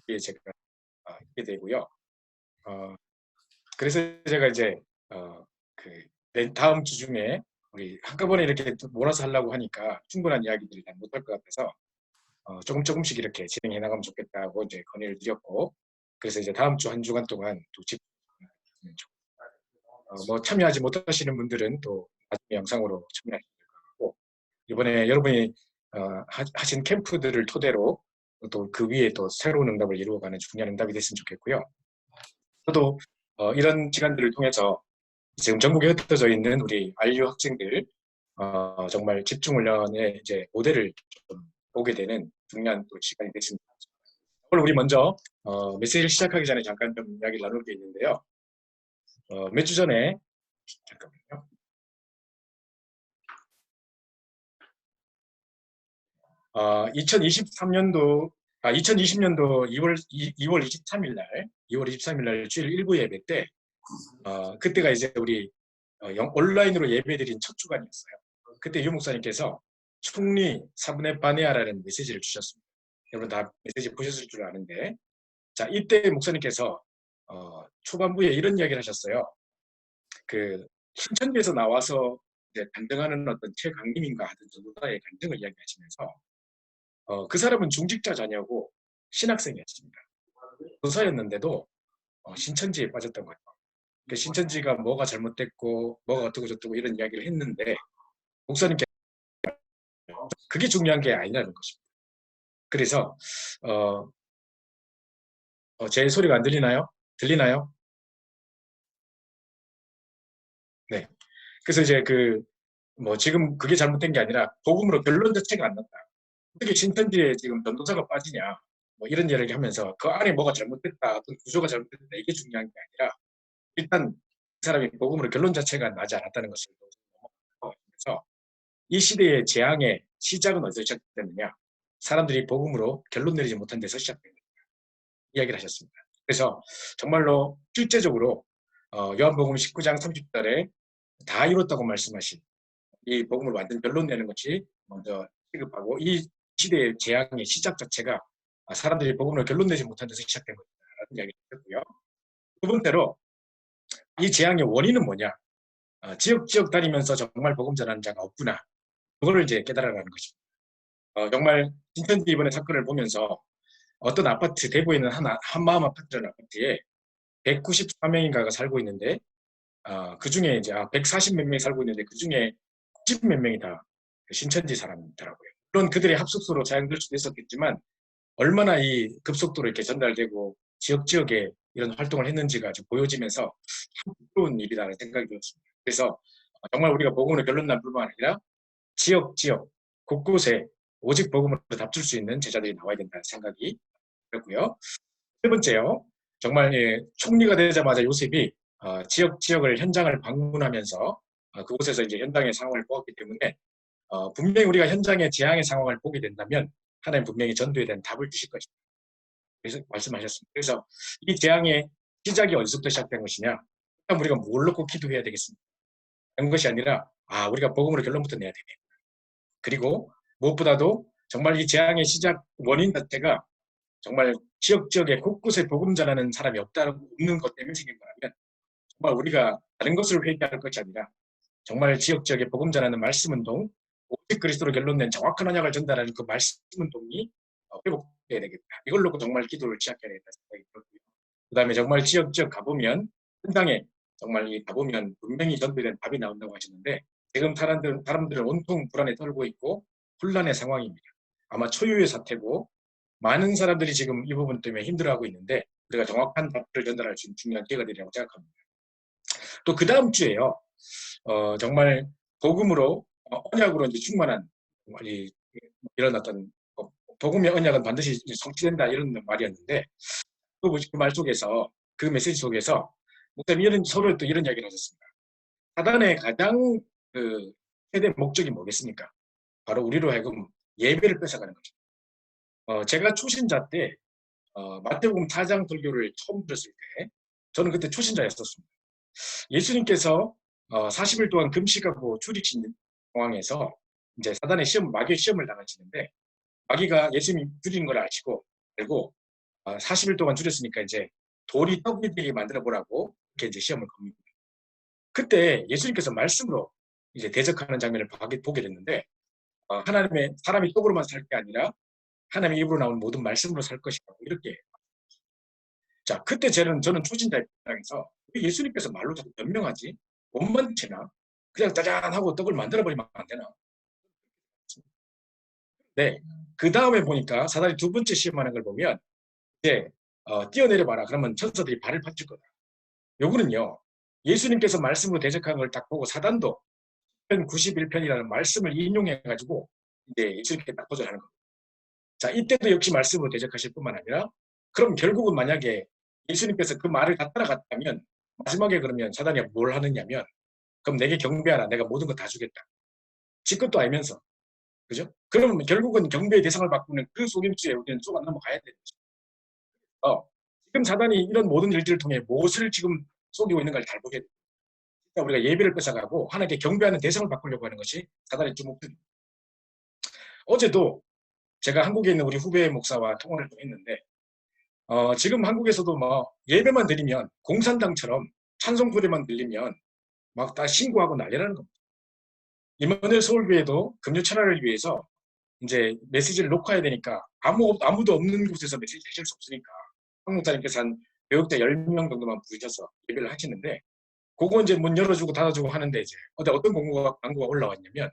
게 제가 있게 되고요. 그래서 제가 이제 다음 주 중에 우리 한꺼번에 이렇게 몰아서 하려고 하니까 충분한 이야기들을 다 못할 것 같아서 조금씩 이렇게 진행해 나가면 좋겠다고 이제 건의를 드렸고, 그래서 이제 다음 주 한 주간 동안 또 뭐 참여하지 못하시는 분들은 또 나중에 영상으로 참여하실 것 같고, 이번에 여러분이 하신 캠프들을 토대로 또 그 위에 또 새로운 응답을 이루어가는 중요한 응답이 됐으면 좋겠고요. 저도 이런 시간들을 통해서 지금 전국에 흩어져 있는 우리 안류 학생들 정말 집중훈련의 이제 모델을 좀 보게 되는 중요한 또 시간이 됐습니다. 오늘 우리 먼저 메시지를 시작하기 전에 잠깐 좀 이야기를 나눌 게 있는데요. 몇 주 전에 잠깐만요. 2023년도 2020년도 2월 23일 날 주일 일부 예배 때 그때가 이제 우리 온라인으로 예배드린 첫 주간이었어요. 그때 유 목사님께서 충리 사분의 바네아라는 메시지를 주셨습니다. 여러분 다 메시지 보셨을 줄 아는데, 자 이때 목사님께서 초반부에 이런 이야기를 하셨어요. 그 신천지에서 나와서 이제 간증하는 어떤 최강림인가 하던 전도사의 간증을 이야기하시면서 그 사람은 중직자 자녀고 신학생이었습니다. 교사였는데도 신천지에 빠졌던 거예요. 그 신천지가 뭐가 잘못됐고 뭐가 어떻고 저쩌고 이런 이야기를 했는데 목사님께 그게 중요한 게 아니라는 것입니다. 그래서 제 소리가 안 들리나요? 들리나요? 네. 그래서 이제 뭐 지금 그게 잘못된 게 아니라 복음으로 결론 자체가 안 났다. 어떻게 신천지에 지금 전도사가 빠지냐? 뭐 이런 이야기 하면서 그 안에 뭐가 잘못됐다, 어떤 구조가 잘못됐다 이게 중요한 게 아니라 일단 그 사람이 복음으로 결론 자체가 나지 않았다는 것을 그래서 이 시대의 재앙의 시작은 어디서 시작됐느냐? 사람들이 복음으로 결론 내리지 못한 데서 시작됩니다. 이야기를 하셨습니다. 그래서 정말로 실제적으로 요한복음 19장 30절에 다 이뤘다고 말씀하신 이 복음을 완전 결론 내는 것이 먼저 시급하고, 이 시대의 재앙의 시작 자체가 사람들이 복음을 결론 내지 못한 데서 시작된 것이다라는 이야기를 했고요. 두 번째로 이 재앙의 원인은 뭐냐? 지역 다니면서 정말 복음 전하는 자가 없구나. 그거를 이제 깨달아가는 것입니다. 정말 신천지 이번에 사건을 보면서 어떤 아파트, 대구에 있는 한마음 아파트라는 아파트에 194명인가가 살고 있는데 그 중에 이제 140 몇 명이 살고 있는데 그 중에 90 몇 명이 다 신천지 사람이더라고요. 물론 그들의 합숙소로 사용될 수도 있었겠지만 얼마나 이 급속도로 이렇게 전달되고 지역에 이런 활동을 했는지가 좀 보여지면서 참 부끄러운 일이라는 생각이 들었습니다. 그래서 정말 우리가 복음으로 결론 난 뿐만 아니라 지역 곳곳에 오직 복음으로 답줄 수 있는 제자들이 나와야 된다는 생각이 들었고요. 세 번째요. 정말 총리가 되자마자 요셉이 지역을 현장을 방문하면서 그곳에서 이제 현장의 상황을 보았기 때문에 분명히 우리가 현장의 재앙의 상황을 보게 된다면 하나님 분명히 전도에 대한 답을 주실 것이다. 그래서 말씀하셨습니다. 그래서 이 재앙의 시작이 어디서부터 시작된 것이냐? 그럼 우리가 뭘 놓고 기도해야 되겠습니까? 그런 것이 아니라 우리가 복음으로 결론부터 내야 되겠다. 그리고 무엇보다도 정말 이 재앙의 시작 원인 자체가 정말 지역에 곳곳에 복음 전하는 사람이 없는 것 때문에 생긴 거라면 정말 우리가 다른 것을 회개할 것이 아니라 정말 지역에 복음 전하는 말씀 운동, 오직 그리스도로 결론낸 정확한 언약을 전달하는 그 말씀 운동이 회복돼야 되겠다. 이걸 놓고 정말 기도를 시작해야 되겠다 생각이 들었고요. 그 다음에 정말 지역 가보면 현장에 정말 가보면 분명히 전도된 답이 나온다고 하셨는데 지금 사람들은 온통 불안에 떨고 있고 혼란의 상황입니다. 아마 초유의 사태고 많은 사람들이 지금 이 부분 때문에 힘들어하고 있는데 우리가 정확한 답을 전달할 수 있는 중요한 기회가 되리라고 생각합니다. 또 그 다음 주에요. 정말 복음으로 언약으로 이제 충만한 이런 어떤 복음의 언약은 반드시 성취된다 이런 말이었는데 그 말 속에서 그 메시지 속에서 목사님 서로 또 이런 이야기를 하셨습니다. 사단의 가장 최대 목적이 뭐겠습니까? 바로 우리로 하여금 예배를 뺏어가는 거죠. 제가 초신자 때 마태복음 4장 설교를 처음 들었을 때 저는 그때 초신자였었습니다. 예수님께서 40일 동안 금식하고 줄이신 상황에서 이제 사단의 마귀의 시험을 당하시는데 마귀가 예수님이 줄이는 걸 알고 40일 동안 줄였으니까 이제 돌이 떡이 되게 만들어 보라고 이렇게 이제 시험을 겁니다. 그때 예수님께서 말씀으로 이제 대적하는 장면을 보게 됐는데 하나님의 사람이 떡으로만 살 게 아니라 하나님의 입으로 나오는 모든 말씀으로 살 것이라고 이렇게. 자, 그때 저는 초신자 입장에서 왜 예수님께서 말로 자꾸 변명하지? 몸만 채나? 그냥 짜잔 하고 떡을 만들어 버리면 안 되나? 네. 그 다음에 보니까 사단이 두 번째 시험하는 걸 보면 이제 뛰어내려 봐라. 그러면 천사들이 발을 받칠 거다. 요거는요. 예수님께서 말씀으로 대적한 걸 딱 보고 사단도 91편이라는 말씀을 인용해 가지고 이제 예수님께 딱 도전하는 겁니다. 자, 이때도 역시 말씀으로 대적하실 뿐만 아니라 그럼 결국은 만약에 예수님께서 그 말을 다 따라갔다면 마지막에 그러면 사단이 뭘 하느냐면 그럼 내게 경배하라. 내가 모든 거 다 주겠다. 지 것도 알면서. 그죠? 그러면 결국은 경배의 대상을 바꾸는 그 속임수에 우리는 쏘아 넘어가야 되는 거죠. 지금 사단이 이런 모든 일들을 통해 무엇을 지금 속이고 있는가를 잘 보게 됩니다. 우리가 예배를 뺏어가고 하나님께 경배하는 대상을 바꾸려고 하는 것이 사단의 주목입니다. 어제도 제가 한국에 있는 우리 후배 목사와 통화를 좀 했는데 지금 한국에서도 뭐 예배만 드리면 공산당처럼 찬송 소리만 들리면 막 다 신고하고 난리라는 겁니다. 임마누엘 서울교회도 금요 철학을 위해서 이제 메시지를 녹화해야 되니까 아무도 없는 곳에서 메시지 하실 수 없으니까 한국 목사님께서 한 교육자 10명 정도만 부르셔서 예배를 하시는데 그거 이제 문 열어주고 닫아주고 하는데 이제 어떤 광고가 올라왔냐면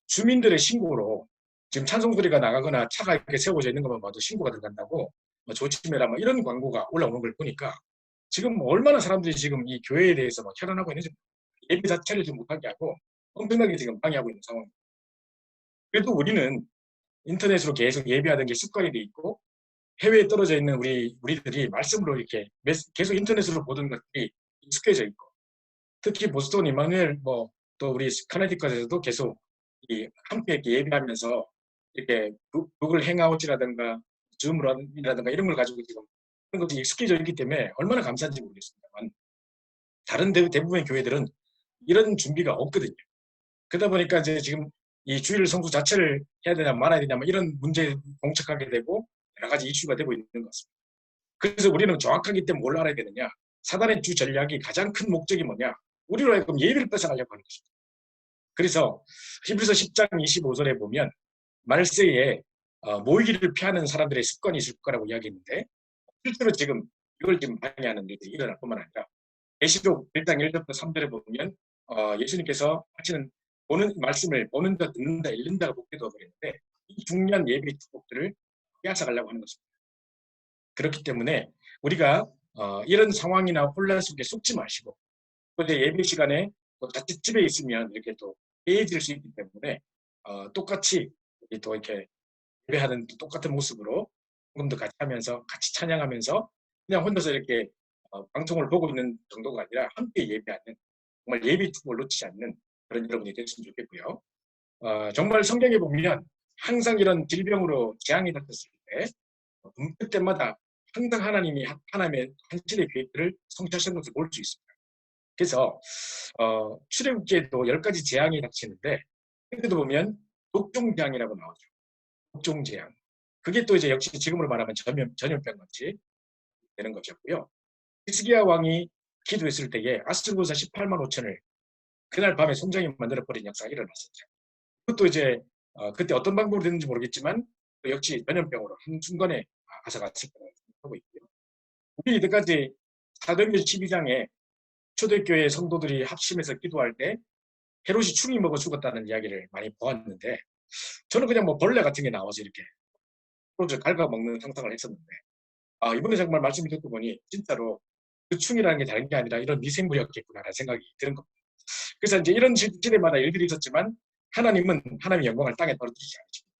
주민들의 신고로 지금 찬송 소리가 나가거나 차가 이렇게 세워져 있는 것만 봐도 신고가 들어간다고 뭐 조심해라 뭐 이런 광고가 올라오는 걸 보니까 지금 얼마나 사람들이 지금 이 교회에 대해서 막 혈안하고 있는지 예배 자체를 좀 못하게 하고 엄청나게 지금 방해하고 있는 상황입니다. 그래도 우리는 인터넷으로 계속 예배하던 게 습관이 돼 있고 해외에 떨어져 있는 우리들이 말씀으로 이렇게 계속 인터넷으로 보던 것들이 익숙해져 있고 특히 보스턴 이마누엘 또 우리 커네디컷에서도 계속 함께 이렇게 예배하면서 이렇게 구글 행아웃이라든가 줌이라든가 이런 걸 가지고 지금 그런 것이 익숙해져 있기 때문에 얼마나 감사한지 모르겠습니다만 다른 대부분의 교회들은 이런 준비가 없거든요. 그러다 보니까 이제 지금 이 주일 성수 자체를 해야 되냐 말아야 되냐 이런 문제에 봉착하게 되고 여러 가지 이슈가 되고 있는 것 같습니다. 그래서 우리는 정확하기 때문에 뭘 알아야 되느냐? 사단의 주 전략이 가장 큰 목적이 뭐냐? 우리로 하여금 예배를 뺏어가려고 하는 것입니다. 그래서 히브리서 10장 25절에 보면 말세에 모이기를 피하는 사람들의 습관이 있을 거라고 이야기했는데 실제로 지금 이걸 지금 방해하는 일이 일어날 뿐만 아니라 계시록 1장 1절부터 3절에 보면 예수님께서 하시는 보는 말씀을 보는 자 듣는다 읽는다가 복되어 버렸는데 이 중요한 예배 축복들을 빼앗아가려고 하는 것입니다. 그렇기 때문에 우리가 이런 상황이나 혼란 속에 속지 마시고 또 이제 예배 시간에 또 자칫 집에 있으면 이렇게 또 해해질 수 있기 때문에 똑같이 또 이렇게 예배하는 똑같은 모습으로 헌금도 같이 하면서 같이 찬양하면서 그냥 혼자서 이렇게 방송을 보고 있는 정도가 아니라 함께 예배하는 정말 예배 축복을 놓치지 않는 그런 여러분이 됐으면 좋겠고요. 정말 성경에 보면 항상 이런 질병으로 재앙이 닥쳤을 때 그때마다 항상 하나님의 한실의 계획들을 성취하시는 것을 볼 수 있습니다. 그래서 출애굽기에도 10가지 재앙이 닥치는데 그때도 보면 독종재앙이라고 나오죠. 독종재앙. 그게 또 이제 역시 지금으로 말하면 전염병 같이 되는 것이었고요. 히스기야 왕이 기도했을 때에 아스르고사 18만 5천을 그날 밤에 송장이 만들어버린 역사가 일어났었죠. 그것도 이제 그때 어떤 방법으로 됐는지 모르겠지만 역시 전염병으로 한순간에 앗아갔을 거라고 생각하고 있고요. 우리 이때까지 사도행전 12장에 초대교회 성도들이 합심해서 기도할 때 헤롯이 충이 먹어 죽었다는 이야기를 많이 보았는데 저는 그냥 뭐 벌레 같은 게 나와서 이렇게 헤롯을 갉아먹는 상상을 했었는데 이번에 정말 말씀을 듣고 보니 진짜로 그 충이라는 게 다른 게 아니라 이런 미생물이었겠구나라는 생각이 드는 겁니다. 그래서 이제 이런 시대마다 일들이 있었지만 하나님은 하나님의 영광을 땅에 떨어뜨리지 않으십니다.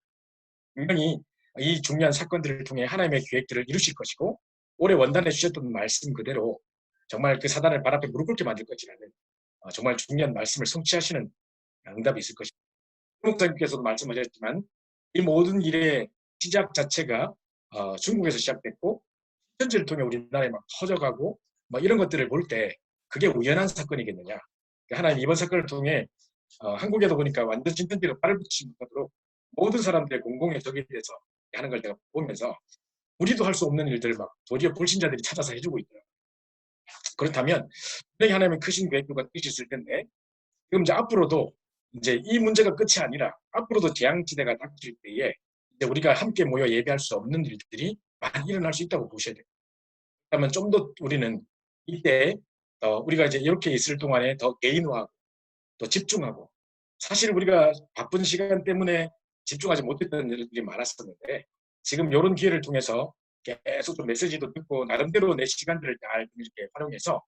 분명히 이 중요한 사건들을 통해 하나님의 계획들을 이루실 것이고 올해 원단에 주셨던 말씀 그대로 정말 그 사단을 발 앞에 무릎 꿇게 만들 것이라는 정말 중요한 말씀을 성취하시는 응답이 있을 것입니다. 목사님께서도 말씀하셨지만 이 모든 일의 시작 자체가 중국에서 시작됐고 현지를 통해 우리나라에 막 퍼져가고 이런 것들을 볼 때 그게 우연한 사건이겠느냐. 하나님 이번 사건을 통해 한국에도 보니까 완전 신천지로 발을 붙이지 못하도록 모든 사람들의 공공의 적에 대해서 하는 걸 제가 보면서 우리도 할 수 없는 일들을 막 도리어 불신자들이 찾아서 해주고 있더라고요. 그렇다면 분명히 하나님의 크신 계획과 뜻이 있을 텐데 지금 이제 앞으로도 이제 이 문제가 끝이 아니라 앞으로도 재앙지대가 닥칠 때에 이제 우리가 함께 모여 예배할 수 없는 일들이 많이 일어날 수 있다고 보셔야 돼요. 그러면 좀 더 우리는 이때 우리가 이제 이렇게 있을 동안에 더 개인화하고 또 집중하고 사실 우리가 바쁜 시간 때문에 집중하지 못했던 일들이 많았었는데 지금 이런 기회를 통해서 계속 좀 메시지도 듣고 나름대로 내 시간들을 잘 이렇게 활용해서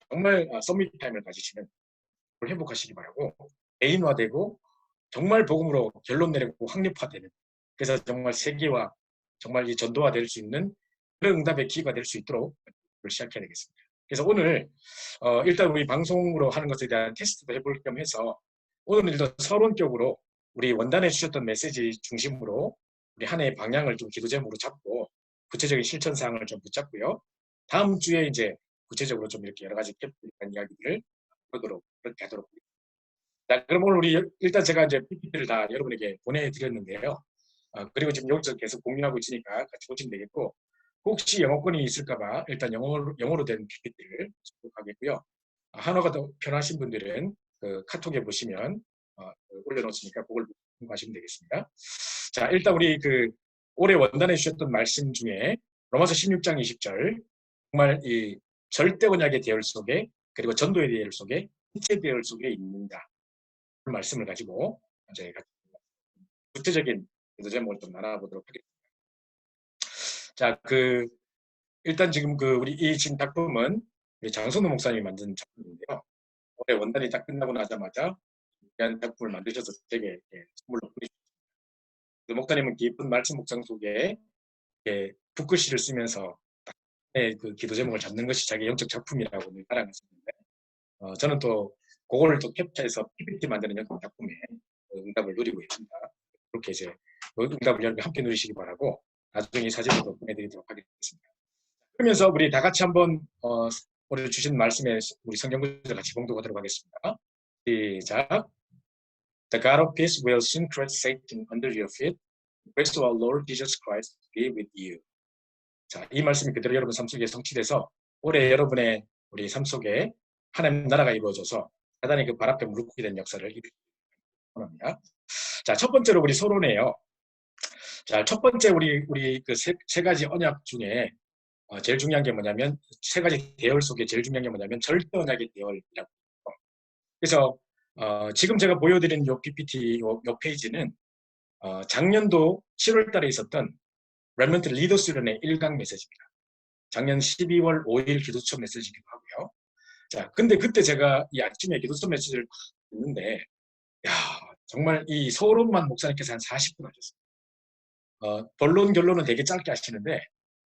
정말 서밋 타임을 가지시면 회복하시기 바라고 개인화되고 정말 복음으로 결론 내리고 확립화되는 그래서 정말 세계화 정말 이 전도화될 수 있는 그런 응답의 기회가 될 수 있도록 시작해야 되겠습니다. 그래서 오늘 일단 우리 방송으로 하는 것에 대한 테스트도 해볼 겸 해서 오늘은 일단 서론격으로 우리 원단에 주셨던 메시지 중심으로 우리 한 해의 방향을 좀 기도 제목으로 잡고 구체적인 실천 사항을 좀 붙잡고요. 다음 주에 이제 구체적으로 좀 이렇게 여러 가지 캡슐한 이야기들을 보도록 그렇게 하도록 하겠습니다. 자, 그럼 오늘 우리 일단 제가 이제 PPT를 다 여러분에게 보내드렸는데요. 그리고 지금 여기서 계속 공유하고 있으니까 같이 보시면 되겠고 혹시 영어권이 있을까봐 일단 영어로 된 PPT를 하겠고요. 한어가 더 편하신 분들은 그 카톡에 보시면 올려놓으시니까 그걸 공부하시면 되겠습니다. 자, 일단 우리 그 올해 원단해 주셨던 말씀 중에 로마서 16장 20절 정말 이 절대 언약의 대열 속에 그리고 전도의 대열 속에 일체 대열 속에 있는다. 그 말씀을 가지고 저희가 구체적인 기도 제목을 좀 나눠보도록 하겠습니다. 자, 일단 지금 우리 이 지금 작품은 우리 장선우 목사님이 만든 작품인데요. 올해 원단이 딱 끝나고 나자마자 귀한 작품을 만드셔서 되게 선물로 보내주셨습니다. 목사님은 깊은 말씀 묵상 속에 붓글씨를 쓰면서 그 기도 제목을 잡는 것이 자기 영적 작품이라고 자랑했었는데 저는 또 그거를 또 캡처해서 PPT 만드는 영적 작품에 응답을 누리고 있습니다. 그렇게 이제 응답을 여러분 함께 누리시기 바라고 나중에 이 사진도 보내드리도록 하겠습니다. 그러면서 우리 다 같이 한번 오늘 주신 말씀에 우리 성경 구절 같이 봉독하도록 하겠습니다. 시작. The God of peace will soon crush Satan under your feet. The grace of our Lord Jesus Christ be with you. 자, 이 말씀이 그대로 여러분 삶 속에 성취돼서 올해 여러분의 우리 삶 속에 하나님 나라가 이루어져서 사단이 그 발 앞에 무릎 꿇게 된 역사를 이루기 원합니다. 자, 첫 번째로 우리 서론이에요. 자, 첫 번째 우리 그 세 가지 언약 중에 제일 중요한 게 뭐냐면 세 가지 대열 속에 제일 중요한 게 뭐냐면 절대 언약의 대열이라고. 그래서 지금 제가 보여드린 요 PPT 요 페이지는 작년도 7월 달에 있었던 렘넌트 리더스련의 1강 메시지입니다. 작년 12월 5일 기도처 메시지이기도 하고요. 자, 근데 그때 제가 이 아침에 기도처 메시지를 듣는데 야, 정말 이 서론만 목사님께서 한 40분 하셨어요. 본론 결론은 되게 짧게 하시는데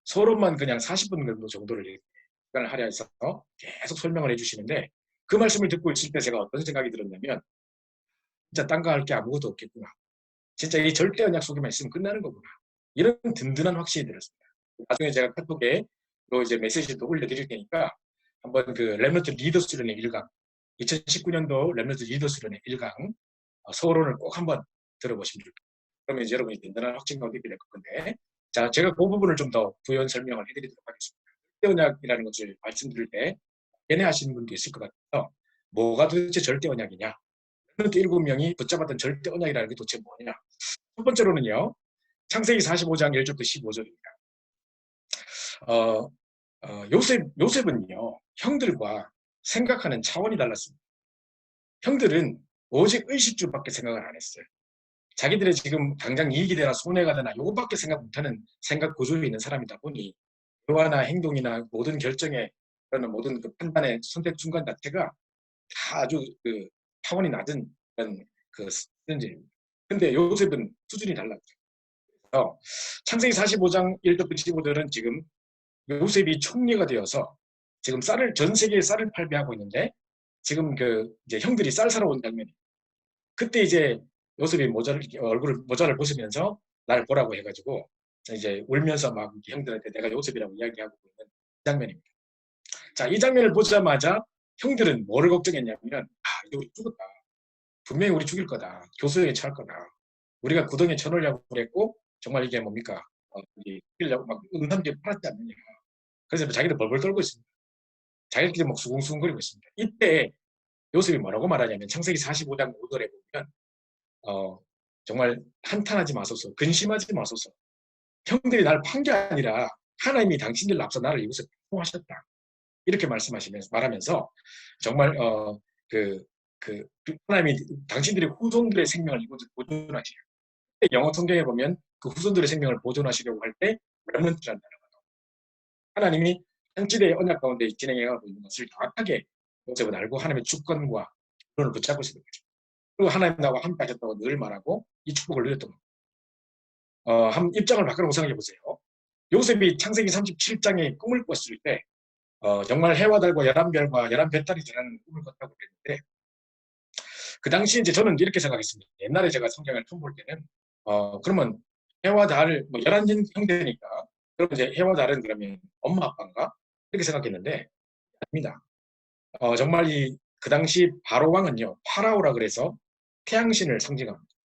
서론만 그냥 40분 정도를 시간을 할애해서 계속 설명을 해주시는데 그 말씀을 듣고 있을 때 제가 어떤 생각이 들었냐면 진짜 딴 거 할 게 아무것도 없겠구나. 진짜 이 절대 언약 속에만 있으면 끝나는 거구나. 이런 든든한 확신이 들었습니다. 나중에 제가 카톡에 또 이제 메시지도 올려드릴 테니까 한번 그 렘넌트 리더스련의 1강 2019년도 렘넌트 리더스련의 1강 서론을 꼭 한번 들어보시면 좋겠습니다. 그러면 이제 여러분이 든든한 확신과 얻게 될 건데 자, 제가 그 부분을 좀 더 부연 설명을 해드리도록 하겠습니다. 절대 언약이라는 것을 말씀드릴 때 연애하시는 분도 있을 것 같아서 뭐가 도대체 절대 언약이냐 렘넌트 7명이 붙잡았던 절대 언약이라는 게 도대체 뭐냐. 첫 번째로는요. 창세기 45장 1절부터 15절입니다. 요셉은요. 형들과 생각하는 차원이 달랐습니다. 형들은 오직 의식주밖에 생각을 안 했어요. 자기들의 지금 당장 이익이 되나 손해가 되나 이것밖에 생각 못하는 생각 구조에 있는 사람이다 보니 대화나 행동이나 모든 결정에 그런 모든 그 판단의 선택 순간 자체가 다 아주 그 차원이 낮은 그런 그 수준입니다. 근데 요셉은 수준이 달랐죠. 창세기 45장 1절부터 15절은 지금 요셉이 총리가 되어서 지금 전 세계에 쌀을 팔배하고 있는데 지금 이제 형들이 쌀 사러 온 장면이 그때 이제 요셉이 모자를 벗으면서 날 보라고 해가지고 이제 울면서 막 형들한테 내가 요셉이라고 이야기하고 있는 장면입니다. 자, 이 장면을 보자마자 형들은 뭐를 걱정했냐면 이거 우리 죽었다. 분명히 우리 죽일 거다. 교수형에 처할 거다. 우리가 구덩이에 쳐넣으려고 그랬고 정말 이게 뭡니까? 이기려고 막 음산주에 팔았지 않느냐. 그래서 자기들 벌벌 떨고 있습니다. 자기들끼리 막 수긍수긍거리고 있습니다. 이때 요셉이 뭐라고 말하냐면 창세기 45장 5절에 보면 어, 정말 한탄하지 마소서, 근심하지 마소서. 형들이 날 판 게 아니라 하나님이 당신들 앞서 나를 이곳에 통하셨다. 이렇게 말하면서 정말 그, 하나님이 당신들의 후손들의 생명을 이곳에 보존하시려. 영어 성경에 보면 그 후손들의 생명을 보존하시려고 할 때 렘넌트라는 단어가 나옵니다. 하나님이 한 지대의 언약 가운데 진행해가고 있는 것을 정확하게 요셉은 알고 하나님의 주권과 기론을 붙잡고 있었던 거죠. 그리고 하나님 나와 함께 하셨다고 늘 말하고 이 축복을 누렸던 겁니다. 한 입장을 바꾸고 생각해 보세요. 요셉이 창세기 37장에 꿈을 꿨을 때 정말 해와 달과 11별과 11배달이 되는 꿈을 꿨다고 그랬는데 그 당시 이제 저는 이렇게 생각했습니다. 옛날에 제가 성경을 처음 볼 때는 그러면 해와 달, 뭐 11형제니까 그럼 이제 해와 달은 그러면 엄마 아빠인가? 이렇게 생각했는데 아닙니다. 정말 그 당시 바로 왕은요 파라오라 그래서 태양신을 상징합니다.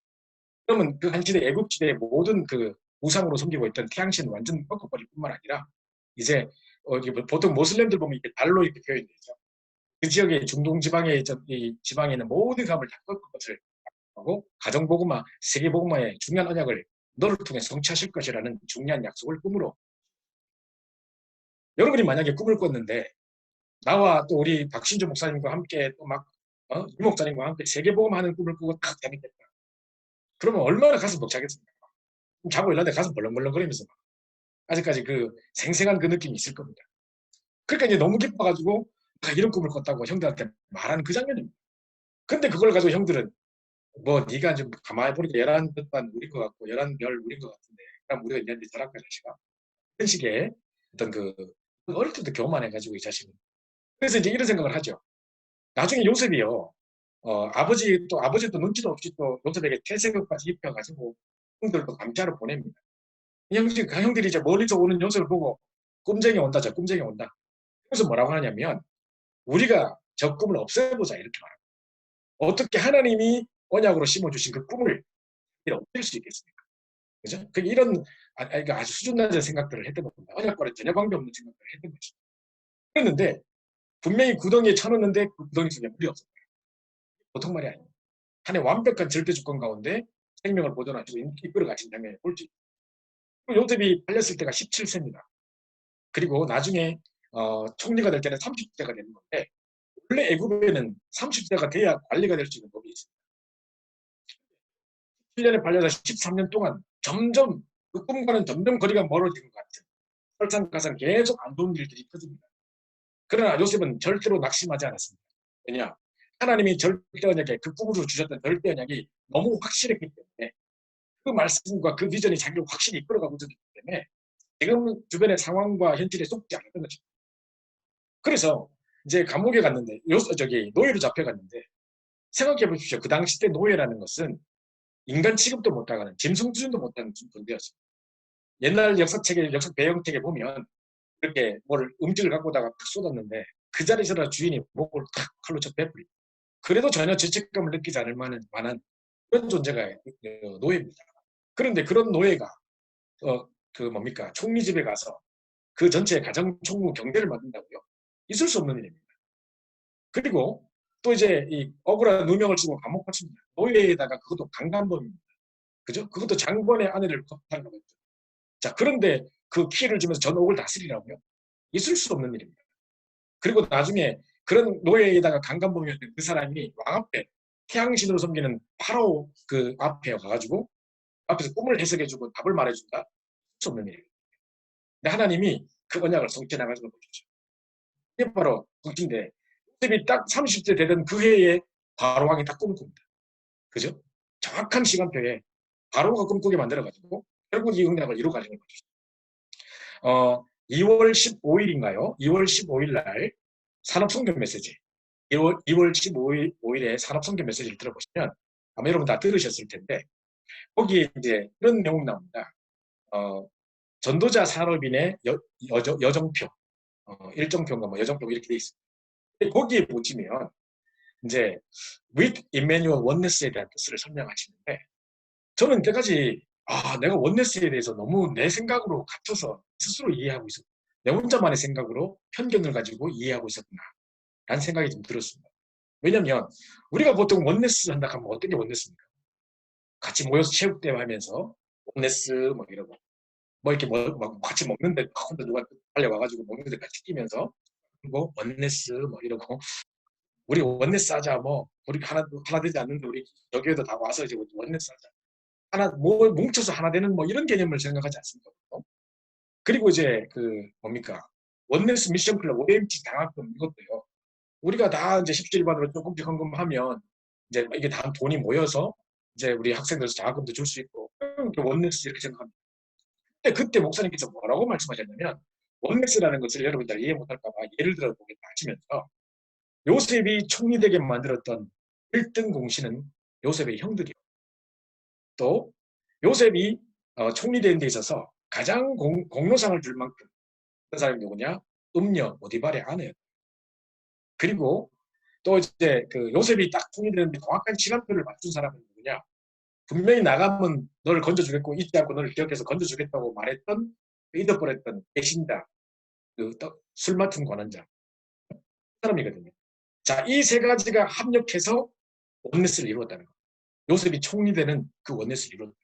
그러면 그 한시대 애국지대의 모든 그 우상으로 섬기고 있던 태양신 완전 꺾어버릴 뿐만 아니라 이제 보통 모슬렘들 보면 이렇게 달로 이렇게 표현되죠. 그 지역의 중동 지방의 이 지방에 있는 모든 감을 다 꺾을 것을 하고 가정복음화, 세계복음화의 중요한 언약을 너를 통해 성취하실 것이라는 중요한 약속을 꿈으로. 여러분이 만약에 꿈을 꿨는데 나와 또 우리 박신주 목사님과 함께 또 막 유 목사님과 함께 세계복음하는 꿈을 꾸고 딱 재밌겠다. 그러면 얼마나 가슴 벅차겠습니까? 자고 일어났는데 가슴 벌렁벌렁거리면서 아직까지 그 생생한 그 느낌이 있을 겁니다. 그러니까 이제 너무 기뻐가지고 이런 꿈을 꿨다고 형들한테 말하는 그 장면입니다. 근데 그걸 가지고 형들은 뭐 네가 좀 가만히 보니까 11뱃반 우린 것 같고 11별 우린 것 같은데 그럼 우리가 얘한테 저랄까 자식아 이런 식의 어떤 어릴 때부터 교만해가지고 이 자식은 그래서 이제 이런 생각을 하죠. 나중에 요셉이요 아버지도 눈치도 없이 또 요셉에게 태세극까지 입혀가지고 형들도 감자로 보냅니다. 형들이 이제 멀리서 오는 요셉을 보고 꿈쟁이 온다, 저 꿈쟁이 온다. 그래서 뭐라고 하냐면 우리가 저 꿈을 없애보자 이렇게 말합니다. 어떻게 하나님이 언약으로 심어주신 그 꿈을 없앨 수 있겠습니까? 그죠? 이런 그러니까 아주 수준 낮은 생각들을 했던 겁니다. 언약과는 전혀 관계없는 생각들을 했던 것이죠. 그랬는데 분명히 구덩이에 쳐넣는데 그 구덩이 속에 물이 없었어요. 보통 말이 아닙니다. 하나의 완벽한 절대 주권 가운데 생명을 보존하시고 이끌어 가신 장면을 볼지. 요셉이 팔렸을 때가 17세입니다. 그리고 나중에 총리가 될 때는 30세가 되는 건데 원래 애굽에는 30세가 돼야 관리가 될 수 있는 법이 있습니다. 7년에 팔려서 13년 동안 점점 그 꿈과는 점점 거리가 멀어지는 것 같은 설상가상 계속 안 좋은 일들이 터집니다. 그러나 요셉은 절대로 낙심하지 않았습니다. 왜냐? 하나님이 절대 언약에 그 꿈으로 주셨던 절대 언약이 너무 확실했기 때문에 그 말씀과 그 비전이 자기를 확실히 이끌어가고 있기 때문에 지금 주변의 상황과 현실에 속지 않았던 것입니다. 그래서 이제 감옥에 갔는데 노예로 잡혀갔는데 생각해 보십시오. 그 당시 때 노예라는 것은 인간 취급도 못하는 짐승 수준도 못하는 존재였습니다. 옛날 역사책에 역사 배경책에 보면 이렇게 뭘 음식을 갖고 오다가 탁 쏟았는데 그 자리에서 주인이 목을 탁 칼로 쳐 베풀이. 그래도 전혀 죄책감을 느끼지 않을 만한 그런 존재가 노예입니다. 그런데 그런 노예가 뭡니까 총리 집에 가서 그 전체 가정 총무 경제를 맡는다고요? 있을 수 없는 일입니다. 그리고 또 이제 이 억울한 누명을 쓰고 감옥 갔습니다. 노예에다가 그것도 강간범입니다. 그죠? 그것도 장관의 아내를 겁탈라고 했죠. 자, 그런데 그 키를 주면서 전옥을 다스리라고요? 있을 수 없는 일입니다. 그리고 나중에 그런 노예에다가 강간범이었던 그 사람이 왕 앞에 태양신으로 섬기는 파라오 그 앞에 가가지고 앞에서 꿈을 해석해주고 답을 말해준다? 있을 수 없는 일입니다. 근데 하나님이 그 언약을 성취해 나가는 걸 보여주죠. 이게 바로 성취인데 요셉이 딱 30세 되던 그 해에 바로왕이 딱 꿈을 꿉니다. 그죠? 정확한 시간표에 바로가 꿈꾸게 만들어가지고 결국 이 응답을 이루어가는 거죠. 2월 15일인가요? 2월 15일 날 산업성경 메시지 2월 15일에 산업성경 메시지를 들어보시면 아마 여러분 다 들으셨을 텐데 거기에 이제 이런 내용 나옵니다. 전도자 산업인의 여정표 일정표인가 뭐 여정표 이렇게 돼 있습니다. 거기에 보시면 이제 with Emmanuel oneness에 대한 뜻을 설명하시는데 저는 이때까지 내가 원네스에 대해서 너무 내 생각으로 갇혀서 스스로 이해하고 있었, 내 혼자만의 생각으로 편견을 가지고 이해하고 있었구나 라는 생각이 좀 들었습니다. 왜냐면 우리가 보통 원네스 한다 하면 어떤 게 원네스입니까? 같이 모여서 체육대회 하면서 원네스 뭐 이러고 뭐 이렇게 뭐 같이 먹는데 혼자 누가 달려와가지고 먹는데 같이 뛰면서 뭐 원네스 뭐 이러고 우리 원네스 하자 뭐 우리 하나 되지 않는데 우리 여기에도 다 와서 이제 원네스 하자 하나 뭐 뭉쳐서 하나 되는 뭐 이런 개념을 생각하지 않습니까? 그리고 이제 그 뭡니까 원네스 미션 클럽 OMT 장학금 이것도요. 우리가 다 이제 17반으로 조금씩 헌금하면 이제 이게 다 돈이 모여서 이제 우리 학생들 장학금도 줄 수 있고 원네스 이렇게 생각합니다. 근데 그때 목사님께서 뭐라고 말씀하셨냐면 원네스라는 것을 여러분들 이해 못할까 봐 예를 들어 보겠다 하시면서 요셉이 총리되게 만들었던 1등 공신은 요셉의 형들이요. 또 요셉이 총리되는 데 있어서 가장 공로상을 줄 만큼 그 사람이 누구냐? 음녀 오디발의 아내였다. 그리고 또 이제 그 요셉이 딱 총리되는데 정확한 시간표를 맞춘 사람은 누구냐? 분명히 나가면 너를 건져주겠고 잊지 않고 너를 기억해서 건져주겠다고 말했던 잊어버렸던 배신자 그술 맡은 권한자 사람이거든요. 자, 이 세 가지가 합력해서 원네스를 이루었다는 거예요. 요셉이 총리되는 그 원네스를 이루었다.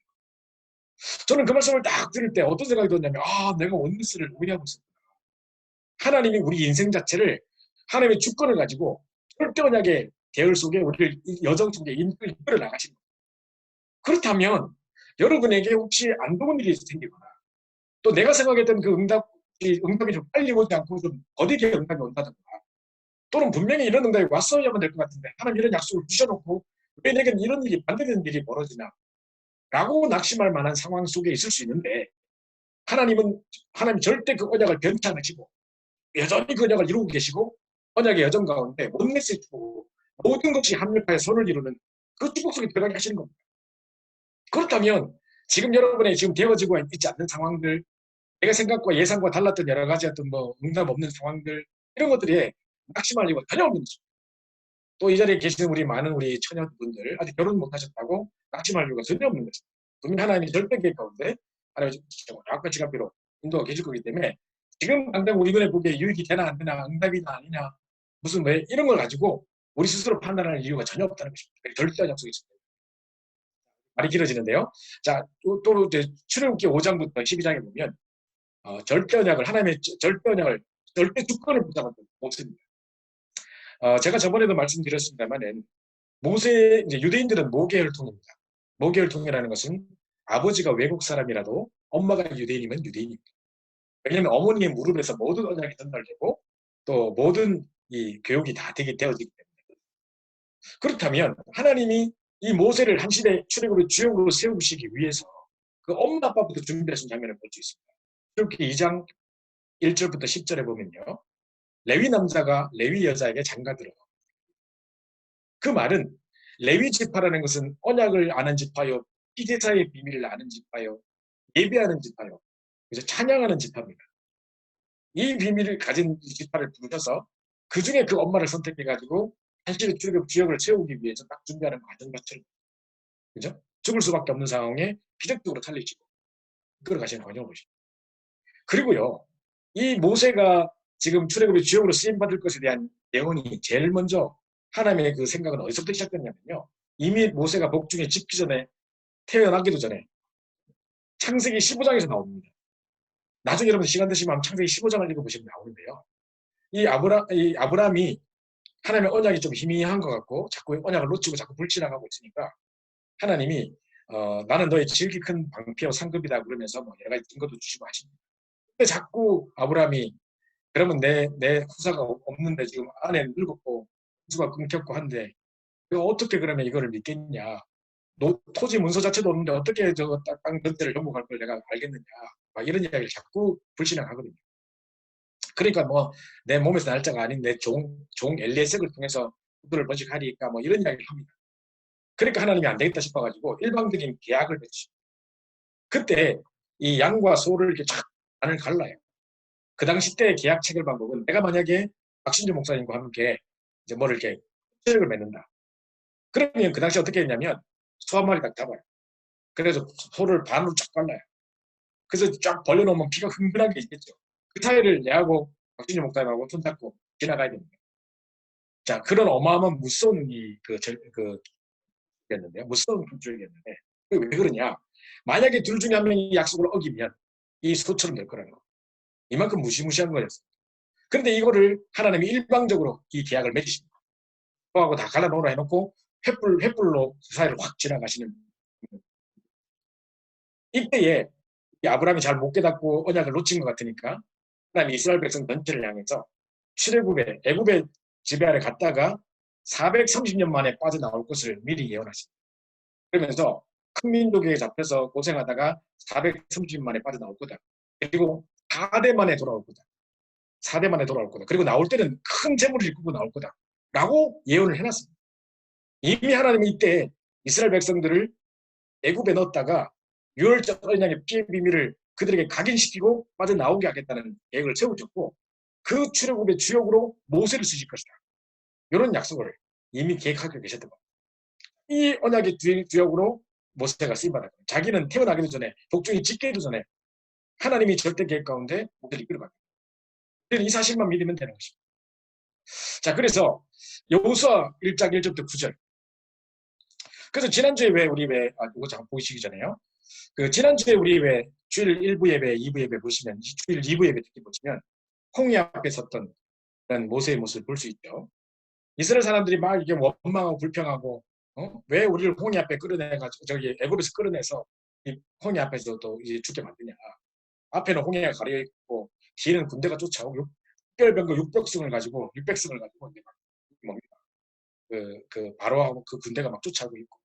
저는 그 말씀을 딱 들을 때 어떤 생각이 들었냐면 내가 원네스를 오해하고 있었구나. 하나님이 우리 인생 자체를 하나님의 주권을 가지고 절대 언약의 계열 속에 우리를 여정 속에 이끌어 나가신 거예요. 그렇다면 여러분에게 혹시 안 좋은 일이 생기거나 또 내가 생각했던 그 응답이 좀 빨리 오지 않고 좀 더디게 응답이 온다든가 또는 분명히 이런 응답이 왔어야만 될 것 같은데 하나님 이런 약속을 주셔놓고 왜 내게는 이런 일이 반대되는 일이 벌어지나 라고 낙심할 만한 상황 속에 있을 수 있는데 하나님 절대 그 언약을 변치 않으시고 여전히 그 언약을 이루고 계시고 언약의 여정 가운데 원네스의 축복 모든 것이 합력하여 선을 이루는 그 축복 속에 들어가게 하시는 겁니다. 그렇다면 지금 여러분의 지금 되어지고 있지 않는 상황들 내가 생각과 예상과 달랐던 여러 가지 어떤 뭐 응답 없는 상황들 이런 것들이 낙심할 이유가 전혀 없는 것입니다. 또 이 자리에 계시는 우리 많은 우리 처녀분들 아직 결혼 못하셨다고 낙심할 이유가 전혀 없는 것입니다. 분명히 하나님이 절대 계획 가운데 하나님의 약과 지각비로 인도가 계실 거기 때문에 지금 당장 우리 눈에 보기에 유익이 되나 안 되나 응답이나 아니냐 무슨 왜 이런 걸 가지고 우리 스스로 판단할 이유가 전혀 없다는 것입니다. 절대한 약속이 있습니다. 말이 길어지는데요. 자, 또 이제 출애굽기 5장부터 12장에 보면 절대 언약을 하나님의 절대 언약을 절대 주권을 붙잡은 모세입니다. 제가 저번에도 말씀드렸습니다만은 모세 이제 유대인들은 모계혈통입니다. 모계혈통이라는 것은 아버지가 외국 사람이라도 엄마가 유대인이면 유대인입니다. 왜냐하면 어머니의 무릎에서 모든 언약이 전달되고 또 모든 이 교육이 다 되어지기 때문에 그렇다면 하나님이 이 모세를 한 시대 출애굽의 주역으로 세우시기 위해서 그 엄마 아빠부터 준비하신 장면을 볼 수 있습니다. 출애굽기 2장 1절부터 10절에 보면요. 레위 남자가 레위 여자에게 장가들어. 그 말은 레위 지파라는 것은 언약을 아는 지파요, 피제사의 비밀을 아는 지파요, 예배하는 지파요, 그래서 찬양하는 지파입니다. 이 비밀을 가진 지파를 부르셔서 그 중에 그 엄마를 선택해가지고 한시의 출애굽 주역을 세우기 위해서 딱 준비하는 과정 자체를 그죠? 죽을 수밖에 없는 상황에 기적적으로 살리시고 이끌어 가시는 과정을 보십니다. 그리고요, 이 모세가 지금 출애굽의 주역으로 쓰임 받을 것에 대한 예언이 제일 먼저 하나님의 그 생각은 어디서부터 시작됐냐면요. 이미 모세가 복중에 짓기 전에 태어나기도 전에 창세기 15장에서 나옵니다. 나중에 여러분 시간 되시면 창세기 15장을 읽어보시면 나오는데요. 이 아브라함이 하나님의 언약이 좀 희미한 것 같고 자꾸 언약을 놓치고 자꾸 불신앙하고 있으니까 하나님이 나는 너의 지극히 큰 방패와 상급이다 그러면서 뭐 여러 가지 증거도 주시고 하십니다. 근데 자꾸 아브라함이 그러면 내 후사가 없는데 지금 아내 늙었고 후수가 끊겼고 한데 어떻게 그러면 이거를 믿겠냐. 토지 문서 자체도 없는데 어떻게 저 땅 전체를 정복할 걸 내가 알겠느냐. 막 이런 이야기를 자꾸 불신앙하거든요. 그러니까 뭐 내 몸에서 날짜가 아닌 내 종 엘리에셀을 통해서 그들을 번식하리까 뭐 이런 이야기를 합니다. 그러니까 하나님이 안 되겠다 싶어가지고 일방적인 계약을 맺으십니다. 그때 이 양과 소를 이렇게 쫙 안을 갈라요. 그 당시 때 계약 체결 방법은 내가 만약에 박신주 목사님과 함께 이제 뭐를 이렇게 체력을 맺는다. 그러면 그 당시 어떻게 했냐면 소 한 마리 딱 잡아요. 그래서 소를 반으로 쫙 발라요. 그래서 쫙 벌려놓으면 피가 흥건하게 있겠죠. 그 사이를 내하고 박진주 목사님하고 손잡고 지나가야 됩니다. 자, 그런 어마어마한 무서운 였는데요. 무서운 줄이었는데 왜 그러냐? 만약에 둘 중에 한 명이 약속을 어기면 이 소처럼 될 거라는 거. 이만큼 무시무시한 거였어요. 그런데 이거를 하나님이 일방적으로 이 계약을 맺으십니다. 하고 다 갈라놓으라 해놓고 횃불로 그 사이를 확 지나가시는. 이때에 아브라함이 잘 못 깨닫고 언약을 놓친 것 같으니까 하나님이 이스라엘 백성 전체를 향해서 출애굽에 애굽의 지배 아래 갔다가 430년 만에 빠져나올 것을 미리 예언하십니다. 그러면서 큰 민족에게 잡혀서 고생하다가 430년 만에 빠져나올 거다. 그리고 4대 만에 돌아올 거다. 4대 만에 돌아올 거다. 그리고 나올 때는 큰 재물을 일구고 나올 거다. 라고 예언을 해놨습니다. 이미 하나님은 이때 이스라엘 백성들을 애굽에 넣었다가 유월절 언약의 피의 비밀을 그들에게 각인시키고 빠져나오게 하겠다는 계획을 세우셨고 그 출애굽의 주역으로 모세를 쓰실 것이다. 이런 약속을 이미 계획하고 계셨던 겁니다. 이 언약의 주역으로 모세가 쓰임받았고 자기는 태어나기도 전에 복종이 짓기도 전에 하나님이 절대 계획 가운데 모세를 이끌어갑니다. 이 사실만 믿으면 되는 것입니다. 자, 그래서 여호수아 1장 1절부터 9절. 그래서 지난주에 이거 잠깐 보시기 전에요. 지난주에 우리 주일 1부 예배, 2부 예배 보시면, 주일 2부 예배 특히 보시면, 홍해 앞에 섰던 그런 모세의 모습을 볼 수 있죠. 이스라엘 사람들이 막 이게 원망하고 불평하고, 왜 우리를 홍해 앞에 끌어내가지고, 애굽에서 끌어내서 이 홍해 앞에서 또 이제 죽게 만드냐. 앞에는 홍해가 가려있고, 뒤에는 군대가 쫓아오고, 특별병거 600승을 가지고, 이제 막, 뭡니까. 바로하고 그 군대가 막 쫓아오고 있고,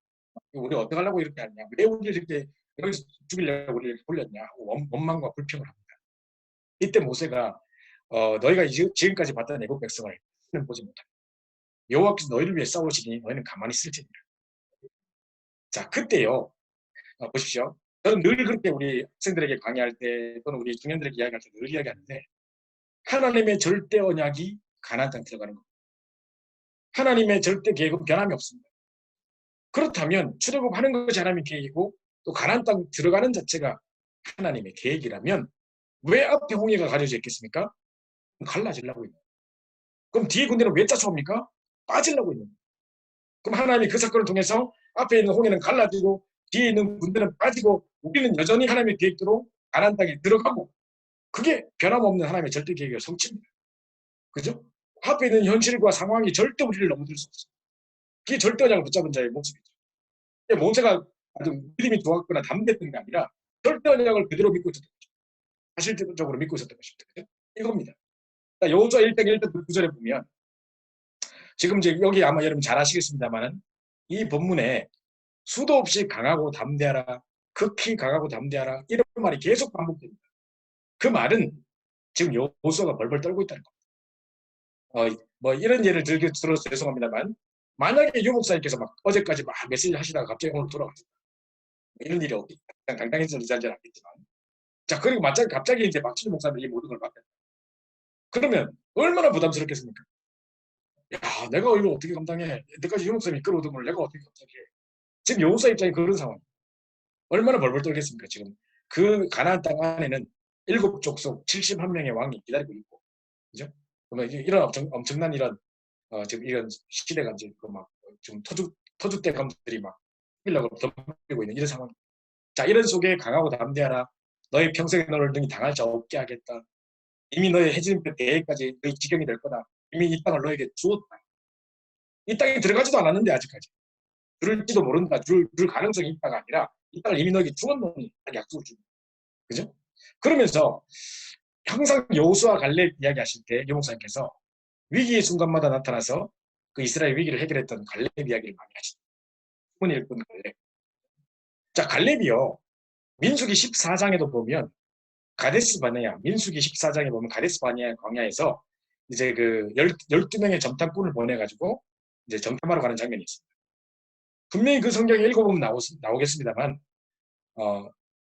우리 어떻게 하려고 이렇게 하냐. 왜 우리를 이렇게 여기서 죽이려고 우리를 돌렸냐 하고 원망과 불평을 합니다. 이때 모세가 너희가 지금까지 봤던 애국 백성을 보지 못한다. 여호와께서 너희를 위해 싸우시니 너희는 가만히 있을 테니라. 자, 그때요. 보십시오. 저는 늘 그렇게 우리 학생들에게 강의할 때 또는 우리 청년들에게 이야기할 때 늘 이야기하는데 하나님의 절대 언약이 가나안 땅에 들어가는 겁니다. 하나님의 절대 계획은 변함이 없습니다. 그렇다면 출애굽하는 것이 하나님의 계획이고 또 가나안 땅 들어가는 자체가 하나님의 계획이라면 왜 앞에 홍해가 가려져 있겠습니까? 갈라지려고 있는. 그럼 뒤에 군대는 왜 쫓아옵니까? 빠지려고 있는. 그럼 하나님이 그 사건을 통해서 앞에 있는 홍해는 갈라지고 뒤에 있는 군대는 빠지고 우리는 여전히 하나님의 계획대로 가나안 땅에 들어가고 그게 변함없는 하나님의 절대 계획의 성취입니다. 그죠? 앞에 있는 현실과 상황이 절대 우리를 넘어들 수 없어요. 그게 절대 언약을 붙잡은 자의 모습이죠. 모세가 아주 믿음이 좋았거나 담대했던 게 아니라 절대 언약을 그대로 믿고 있었던 것이죠. 사실적으로 믿고 있었던 것입니다. 이겁니다. 여호수아 1장 1절 9절에 보면 지금 이제 여기 아마 여러분 잘 아시겠습니다만은 이 본문에 수도 없이 강하고 담대하라, 극히 강하고 담대하라 이런 말이 계속 반복됩니다. 그 말은 지금 여호수아가 벌벌 떨고 있다는 겁니다. 뭐 이런 예를 들어서 죄송합니다만 만약에 유 목사님께서 막 어제까지 막 메시지 하시다가 갑자기 오늘 돌아가셨다. 이런 일이 없겠다. 당당해서는 잘 않겠지만. 자, 그리고 갑자기 이제 박진주 목사님이 이 모든 걸 맡겼다. 그러면 얼마나 부담스럽겠습니까? 야, 내가 이거 어떻게 감당해? 내까지 유 목사님이 끌어오던 걸 내가 어떻게 감당해? 지금 여호수아 입장이 그런 상황. 얼마나 벌벌 떨겠습니까? 지금 그 가나안 땅 안에는 7족속 71명의 왕이 기다리고 있고, 그죠? 그러면 이런 엄청난 이런 지금 이런 시대가 이제 막 지금 터줏대감들이 막 밀려고 덤비고 있는 이런 상황. 자, 이런 속에 강하고 담대하라. 너희 평생에 너를 등이 당할 자 없게 하겠다. 이미 너의 해진표 대회까지 너희 지경이 될 거다. 이미 이 땅을 너에게 주었다. 이 땅에 들어가지도 않았는데 아직까지. 들을지도 모른다. 줄 가능성이 있다가 아니라 이 땅을 이미 너에게 주었노니 약속을 주고. 그죠? 그러면서 항상 여호수아 갈렙 이야기하실 때 여목사님께서 위기의 순간마다 나타나서 그 이스라엘 위기를 해결했던 갈렙 이야기를 많이 하시죠. 주문이 읽은 갈렙. 자, 갈렙이요. 민수기 14장에도 보면 가데스 바네아, 민수기 14장에 보면 가데스 바네아 광야에서 이제 그 12명의 점탐꾼을 보내가지고 이제 점탐하러 가는 장면이 있습니다. 분명히 그 성경에 읽어보면 나오겠습니다만,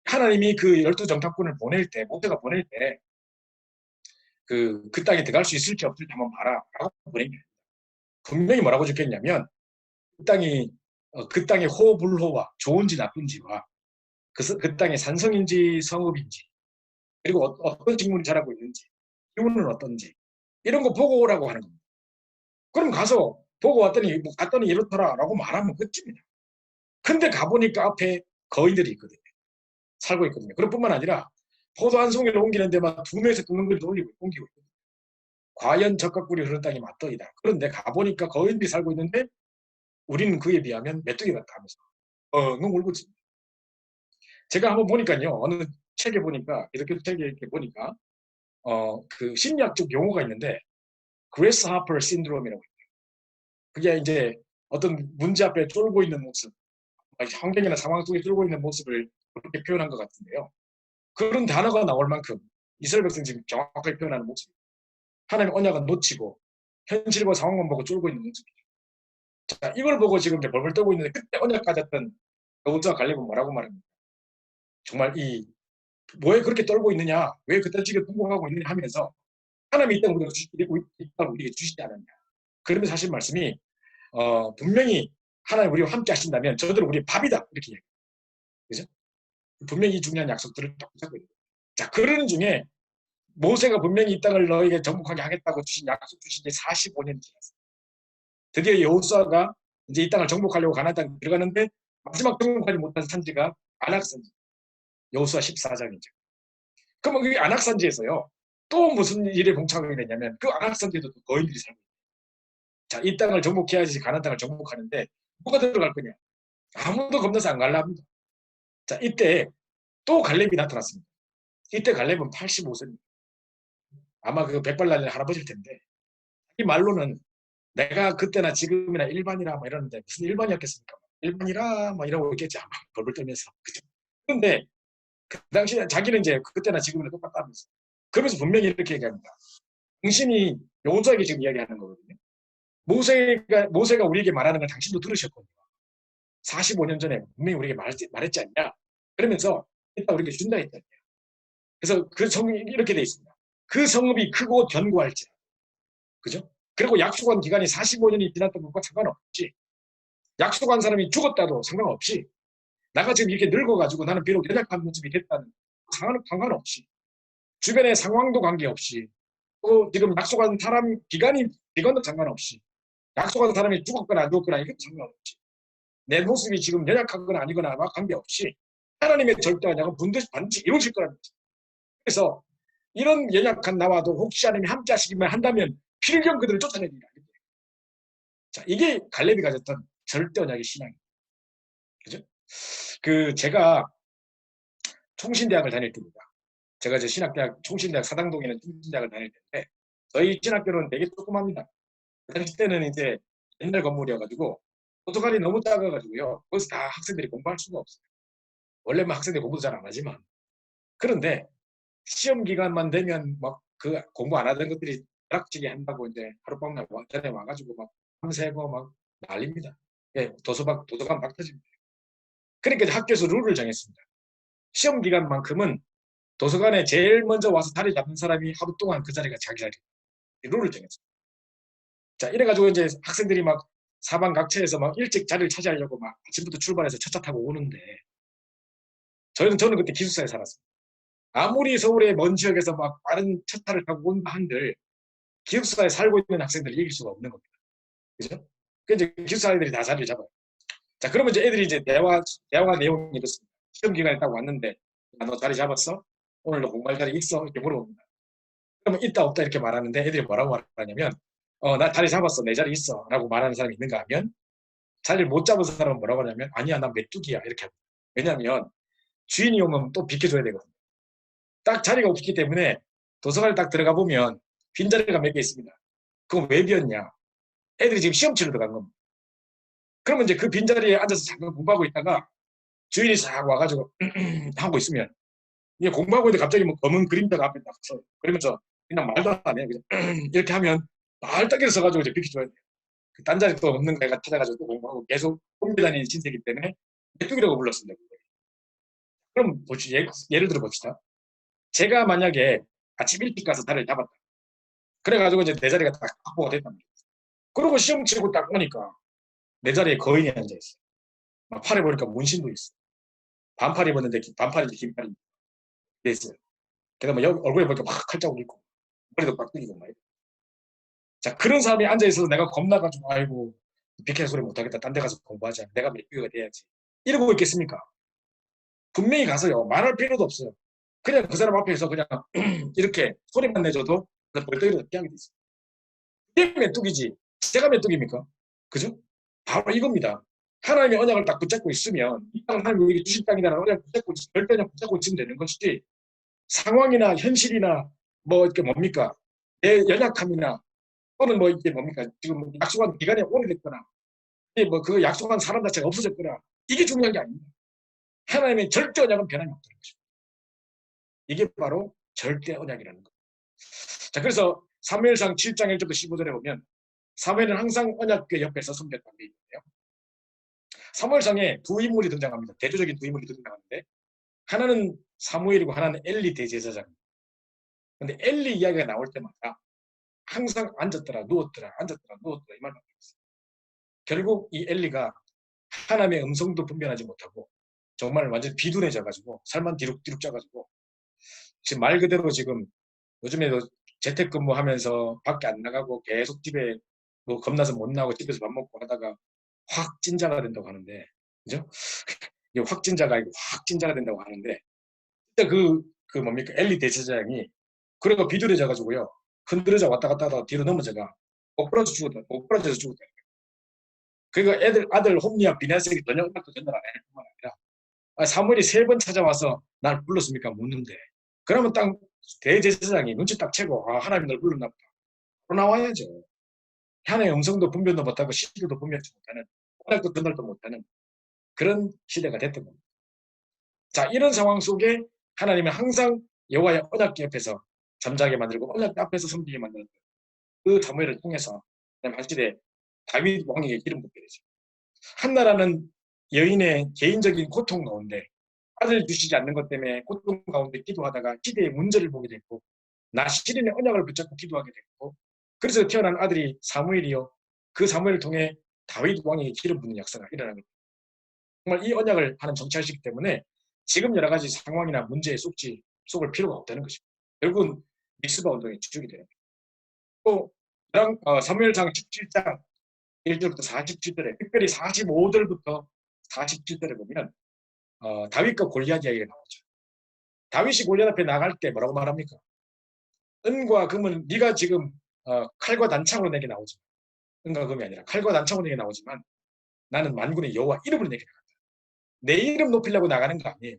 하나님이 그 12점탐꾼을 보낼 때, 모세가 보낼 때, 그 땅에 들어갈 수 있을지 없을지 한번 봐라. 라고 보냅니다. 분명히 뭐라고 적혀있냐면, 그 땅의 호불호와 좋은지 나쁜지와 그 땅이 산성인지 성읍인지, 그리고 어떤 직문이 자라고 있는지, 기후는 어떤지, 이런 거 보고 오라고 하는 겁니다. 그럼 가서 보고 왔더니, 뭐 갔더니 이렇더라라고 말하면 끝입니다. 근데 가보니까 앞에 거인들이 있거든요. 살고 있거든요. 그럴 뿐만 아니라 포도 한 송이를 옮기는 데만 2명에서 둥글둥글 옮기고 있거든요. 과연 적각꿀이 흐르는 땅이 맞더이다. 그런데 가보니까 거인들이 살고 있는데 우리는 그에 비하면 메뚜기 같다 하면서 엉엉 울고 있습니다. 제가 한번 보니까요. 어느 책에 보니까, 기독교 책에 이렇게 보니까 그 심리학적 용어가 있는데 그레스 하퍼 신드롬이라고 있어요. 그게 이제 어떤 문제 앞에 쫄고 있는 모습, 환경이나 상황 속에 쫄고 있는 모습을 그렇게 표현한 것 같은데요. 그런 단어가 나올 만큼 이스라엘 백성 지금 정확하게 표현하는 모습. 하나님 언약은 놓치고 현실과 상황만 보고 쫄고 있는 모습이죠. 자, 이걸 보고 지금 이제 벌벌 떨고 있는데 그때 언약 가졌던 여호수아 갈렙은 뭐라고 말합니까? 정말 이 왜 그렇게 떨고 있느냐? 왜 그때 지금 통곡하고 있느냐 하면서 하나님이 이 땅을 우리에게 주시지 않았냐? 그러면서 하신 말씀이 분명히 하나님 우리와 함께 하신다면 저들은 우리 밥이다 이렇게 얘기해요. 그죠? 분명히 중요한 약속들을 딱 붙잡고 있는 거예요. 자, 그런 중에 모세가 분명히 이 땅을 너에게 정복하게 하겠다고 주신 약속 주신 지 45년이 지났어요. 드디어 여호수아가 이제 이 땅을 정복하려고 가나안 땅에 들어가는데 마지막 정복하지 못한 산지가 안악산지, 여호수아 14장이죠. 그러면 그 안악산지에서요 또 무슨 일에 봉착하게 되냐면 그 안악산지에도 거인들이 살고 있어요. 자, 이 땅을 정복해야지 가나안 땅을 정복하는데 누가 들어갈 거냐? 아무도 겁나서 안 갈랍니다. 자, 이때 또 갈렙이 나타났습니다. 이때 갈렙은 85세입니다. 아마 그 백발날린 할아버지일 텐데 이 말로는 내가 그때나 지금이나 일반이라 뭐 이러는데 무슨 일반이었겠습니까? 일반이라 뭐 이러고 있겠지 아마 벌벌 떨면서. 그죠? 근데 그 당시에 자기는 이제 그때나 지금이나 똑같다면서. 그러면서 분명히 이렇게 얘기합니다. 당신이 여호수아에게 지금 이야기하는 거거든요. 모세가 우리에게 말하는 걸 당신도 들으셨거든요. 45년 전에 분명히 우리에게 말했지 않냐? 그러면서 일단 우리에게 준다 했잖아요. 그래서 그 성이 이렇게 돼 있습니다. 그 성읍이 크고 견고할지라. 그죠? 그리고 약속한 기간이 45년이 지났던 것과 상관없이 약속한 사람이 죽었다도 상관없이 나가 지금 이렇게 늙어가지고 나는 비록 연약한 모습이 됐다는 상관없이 주변의 상황도 관계없이 또 지금 약속한 사람 기간도 상관없이 약속한 사람이 죽었거나 안 죽었거나 이것도 상관없이 내 모습이 지금 연약하거나 아니거나 관계없이 하나님의 절대 언약은 반드시 이루어질 거라는 거죠. 그래서 이런 연약한 나와도 혹시 하나님이 함께 하시기만 한다면 필경 그들을 쫓아내리라. 자, 이게 갈렙이 가졌던 절대 언약의 신앙입니다. 그죠? 제가 총신대학을 다닐 때입니다. 제가 이제 신학대학, 총신대학 사당동에 있는 총신대학을 다닐 때인데, 저희 신학교는 되게 조그맣니다. 그 당시 때는 이제 옛날 건물이어가지고, 도서관이 너무 작아가지고요. 거기서 다 학생들이 공부할 수가 없어요. 원래만 학생들이 공부도 잘 안 하지만. 그런데 시험 기간만 되면 막 그 공부 안 하던 것들이 벼락치기 한다고 이제 하룻밤 전에 와가지고 막 밤새고 막 난립니다. 예, 도서관 막 터집니다. 그러니까 학교에서 룰을 정했습니다. 시험 기간만큼은 도서관에 제일 먼저 와서 자리 잡는 사람이 하루 동안 그 자리가 자기 자리. 룰을 정했어요. 자, 이래가지고 이제 학생들이 막 사방각처에서 막 일찍 자리를 차지하려고 막 아침부터 출발해서 첫차 타고 오는데 저는 그때 기숙사에 살았어요. 아무리 서울의 먼 지역에서 막 빠른 첫차를 타고 온다 한들 기숙사에 살고 있는 학생들을 이길 수가 없는 겁니다. 그죠? 그 이제 기숙사 애들이 다 자리를 잡아요. 자, 그러면 이제 애들이 이제 대화가 내용이 이렇습니다. 시험 기간에 딱 왔는데, 야, 너 자리 잡았어? 오늘도 공부할 자리 있어? 이렇게 물어봅니다. 그러면 있다 없다 이렇게 말하는데 애들이 뭐라고 말하냐면, 나 자리 잡았어. 내 자리 있어. 라고 말하는 사람이 있는가 하면, 자리를 못 잡은 사람은 뭐라고 하냐면, 아니야, 난 메뚜기야. 이렇게 합니다. 왜냐하면 주인이 오면 또 비켜줘야 되거든요. 딱 자리가 없기 때문에 도서관에 딱 들어가 보면 빈자리가 몇 개 있습니다. 그건 왜 비었냐? 애들이 지금 시험 치러 들어간 겁니다. 그러면 이제 그 빈자리에 앉아서 잠깐 공부하고 있다가 주인이 싹 와가지고 하고 있으면 이게 공부하고 있는데 갑자기 뭐 검은 그림자가 앞에 딱 서. 그러면서 그냥 말도 안 해. 그냥 이렇게 하면 말딱 일어서가지고 이제 비켜줘야 돼요. 딴 자리 또 없는 애가 찾아가지고 또 공부하고 계속 옮겨다니는 신세기 때문에 메뚜기라고 불렀습니다. 그럼 예를 들어 봅시다. 제가 만약에 아침 일찍 가서 자리를 잡았다. 그래가지고 이제 내 자리가 딱 확보가 됐단 말이에요. 그리고 시험 치고 딱 오니까 내 자리에 거인이 앉아있어. 막 팔에 보니까 문신도 있어. 반팔 입었는데 반팔인지 긴팔인지 됐어요. 그다음에 여기 얼굴에 보니까 막 칼자국 있고 머리도 빡뜨기고 막. 자 그런 사람이 앉아 있어서 내가 겁나가지고 아이고 비켜 소리 못하겠다. 딴 데 가서 공부하자. 내가 메이커가 돼야지. 이러고 있겠습니까? 분명히 가서요. 말할 필요도 없어요. 그냥 그 사람 앞에서 그냥 이렇게 소리만 내줘도 벌떡이라도 피하게 돼 있어요. 이게 메뚜기지. 제가 메뚜기입니까? 그죠? 바로 이겁니다. 하나님의 언약을 딱 붙잡고 있으면 이 땅은 하나님 우리에게 주신 땅이라는 언약을 붙잡고 절대 그냥 붙잡고 있으면 되는 것이지 상황이나 현실이나 뭐 이렇게 뭡니까? 내 연약함이나 또는 뭐 이게 뭡니까? 지금 약속한 기간이 오래됐거나 뭐 그 약속한 사람 자체가 없어졌거나 이게 중요한 게 아닙니다. 하나님의 절대 언약은 변함이 없다는 것입니다. 이게 바로 절대 언약이라는 거예요. 자, 그래서 사무엘상 7장 1절부터 15절에 보면 사무엘은 항상 언약궤 옆에서 섬겼다는 게 있는데요. 사무엘상에 두 인물이 등장합니다. 대조적인 두 인물이 등장하는데 하나는 사무엘이고 하나는 엘리 대제사장입니다. 근데 엘리 이야기가 나올 때마다 항상 앉았더라 누웠더라 앉았더라 누웠더라 이 말밖에 없어요. 결국 이 엘리가 하나님의 음성도 분별하지 못하고 정말 완전 비둔해져가지고 살만 뒤룩뒤룩 쪄가지고 지금 말 그대로 지금 요즘에도 재택근무하면서 밖에 안 나가고 계속 집에 뭐 겁나서 못 나오고 집에서 밥 먹고 하다가 확진자가 된다고 하는데 그죠? 이게 확진자가 아니고 확진자가 된다고 하는데 진짜 그 뭡니까 엘리 대제사장이 그래가 비둘해져가지고요 흔들어져 왔다 갔다 하다가 뒤로 넘어져가 못 부러져 죽었다 못 부러져서 죽었다. 그러니까 아들 홈리와 비냐스에게 전혀 연락도 전달 안 할 뿐만 아니라 사무엘이 3번 찾아와서 날 불렀습니까? 묻는데 그러면 딱 대제사장이 눈치 딱 채고 하나님이 널 불렀나 보다. 또 나와야죠. 하나님의 음성도 분별도 못하고 시기도 분별하지 못하는 연락도 전달도 못하는 그런 시대가 됐던 겁니다. 자 이런 상황 속에 하나님은 항상 여호와의 언약궤 옆에서 잠자게 만들고 언약궤 앞에서 섬기게 만드는 그 사무엘을 통해서 한 시대 다윗 왕에게 기름 붓게 되죠. 한나라는 여인의 개인적인 고통 가운데 아들 주시지 않는 것 때문에 고통 가운데 기도하다가 시대의 문제를 보게 됐고 나시린의 언약을 붙잡고 기도하게 됐고 그래서 태어난 아들이 사무엘이요 그 사무엘을 통해 다윗 왕에게 기름 붓는 역사가 일어나는 겁니다. 정말 이 언약을 하는 정치하시기 때문에 지금 여러 가지 상황이나 문제에 속을 필요가 없다는 것입니다. 결국은 미스바 운동의 주축이 되는 겁니다. 또 사무엘상 17장 1절부터 47절에 특별히 45절부터 47절에 보면 다윗과 골리앗 이야기가 나오죠. 다윗이 골리앗 앞에 나갈 때 뭐라고 말합니까? 은과 금은 네가 지금 칼과 단창으로 내게 나오지만 은과 금이 아니라 칼과 단창으로 내게 나오지만 나는 만군의 여호와 이름으로 내게 나간다. 내 이름 높이려고 나가는 거 아니에요.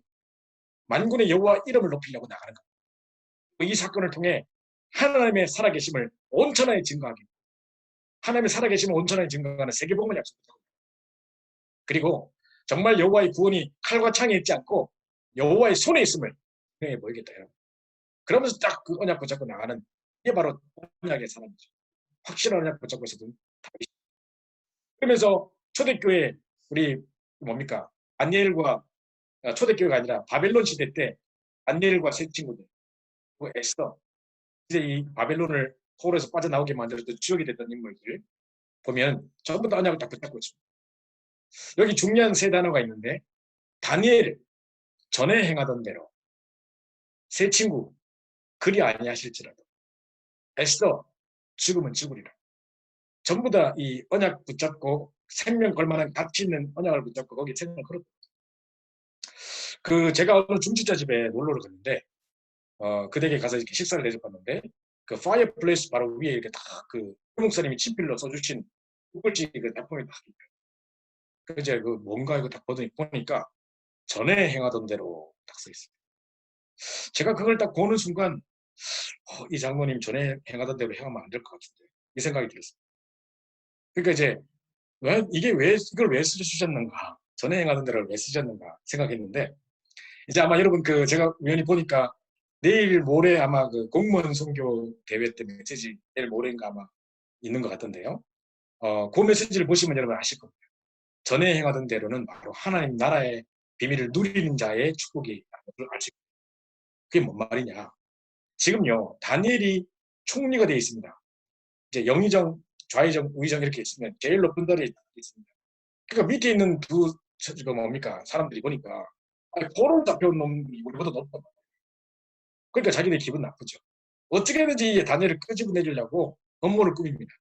만군의 여호와 이름을 높이려고 나가는 겁니다. 이 사건을 통해 하나님의 살아계심을 온천하에 증거하기 하나님의 살아계심을 온천하에 증거하는 세계복음을 약속합니다. 그리고 정말 여호와의 구원이 칼과 창에 있지 않고 여호와의 손에 있음을 분명히 보이겠다. 그러면서 딱 그 언약 붙잡고 나가는 이게 바로 언약의 사람이죠. 확실한 언약 붙잡고 있었던 다윗. 그러면서 초대교회 우리 뭡니까 다니엘과 초대교회가 아니라 바벨론 시대 때 다니엘과 세 친구들 그 에스더 이제 이 바벨론을 포로에서 빠져나오게 만들었던 주역이 됐던 인물들 보면 전부 다 언약을 딱 붙잡고 있습니다. 여기 중요한 세 단어가 있는데 다니엘 전에 행하던 대로 세 친구 그리 아니하실지라도 에스더 죽으면 죽으리라. 전부 다 이 언약 붙잡고 생명 걸만한 가치 있는 언약을 붙잡고 거기 생명을 걸었다. 그 제가 어느 중직자 집에 놀러를 갔는데 그 댁에 가서 이렇게 식사를 대접받는데 그 파이어플레이스 바로 위에 이렇게 딱그 목사님이 친필로 써주신 국글지 그 작품이 딱 있어요. 그 이제 그 뭔가 이거 딱 보니까 전에 행하던 대로 딱 써 있어요. 제가 그걸 딱 보는 순간 이 장모님 전에 행하던 대로 행하면 안 될 것 같은데 이 생각이 들었어요. 그러니까 이제 왜 이걸 왜 쓰셨는가 전에 행하던 대로 왜 쓰셨는가 생각했는데 이제 아마 여러분 그 제가 우연히 보니까 내일 모레 아마 그 공무원 선교 대회 때 메시지 내일 모레인가 아마 있는 것 같던데요. 그 메시지를 보시면 여러분 아실 겁니다. 전에 행하던 대로는 바로 하나님 나라의 비밀을 누리는 자의 축복이 알 수 있습니다. 그게 뭔 말이냐? 지금요 다니엘이 총리가 되어 있습니다. 이제 영의정, 좌의정, 우의정 이렇게 있으면 제일 높은 자리에 있습니다. 그러니까 밑에 있는 두 뭡니까 사람들이 보니까 아니, 포로로 잡혀온 놈이 우리보다 높단 말이야. 그러니까 자기네 기분 나쁘죠. 어떻게든지 이 다니엘을 끄집어내려고 음모를 꾸밉니다.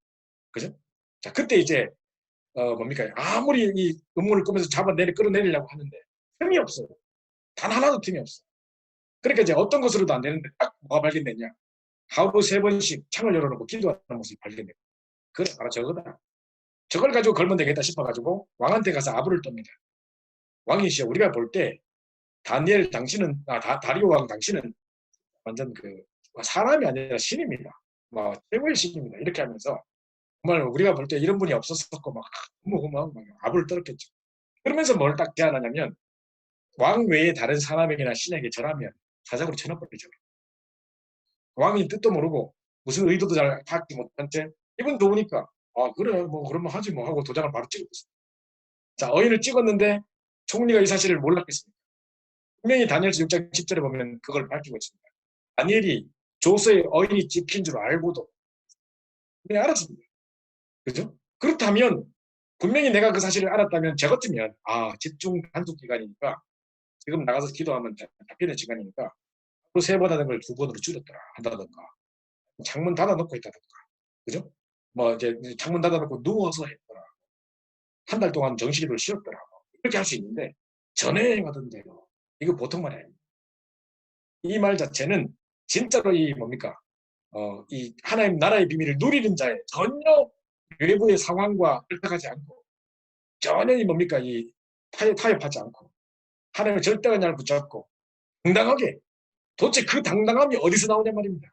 그죠? 자, 그때 이제 뭡니까? 아무리 이 음모를 꾸면서 끌어내리려고 하는데 틈이 없어요. 단 하나도 틈이 없어. 그러니까 이제 어떤 것으로도 안 되는데 딱 뭐가 발견됐냐? 하루 3번씩 창을 열어놓고 기도하는 모습이 발견돼요. 그래, 바로 저거다. 저걸 가지고 걸면 되겠다 싶어가지고 왕한테 가서 아부를 떱니다. 왕이시여, 우리가 볼 때 다니엘 당신은, 다리오 왕 당신은 완전 그 사람이 아니라 신입니다. 뭐 최고의 신입니다. 이렇게 하면서 정말 우리가 볼 때 이런 분이 없었었고 막 너무 아부를 떨었겠죠. 그러면서 뭘 딱 제안하냐면 왕 외에 다른 사람에게나 신에게 절하면 사자고로 쳐넣어버리죠. 왕이 뜻도 모르고 무슨 의도도 잘 파악지 못한 채 기분 좋으니까 그래 뭐 그러면 하지 뭐 하고 도장을 바로 찍었어요. 자, 어인을 찍었는데 총리가 이 사실을 몰랐겠습니까? 분명히 다니엘서 6장 10절에 보면 그걸 밝히고 있습니다. 다니엘이 조서에 어인이 찍힌 줄 알고도 그냥 알았습니다. 그죠? 그렇다면 분명히 내가 그 사실을 알았다면 저 같으면 집중 단속 기간이니까 지금 나가서 기도하면 잡히는 시간이니까 그 3번 하는 걸 2번으로 줄였더라 한다던가 창문 닫아놓고 있다던가 그죠? 뭐 이제 창문 닫아놓고 누워서 했더라. 한 달 동안 정시기도를 쉬었더라. 이렇게 할 수 있는데 전에 하던데요. 이거 보통 말이 아닙니다. 이 말 자체는 진짜로 이 뭡니까? 이 하나님 나라의 비밀을 누리는 자의 전혀 외부의 상황과 얽혀가지 않고 전혀 이 뭡니까? 이 타협하지 않고 하나님의 절대관념을 붙잡고 당당하게 도대체 그 당당함이 어디서 나오냐 말입니다.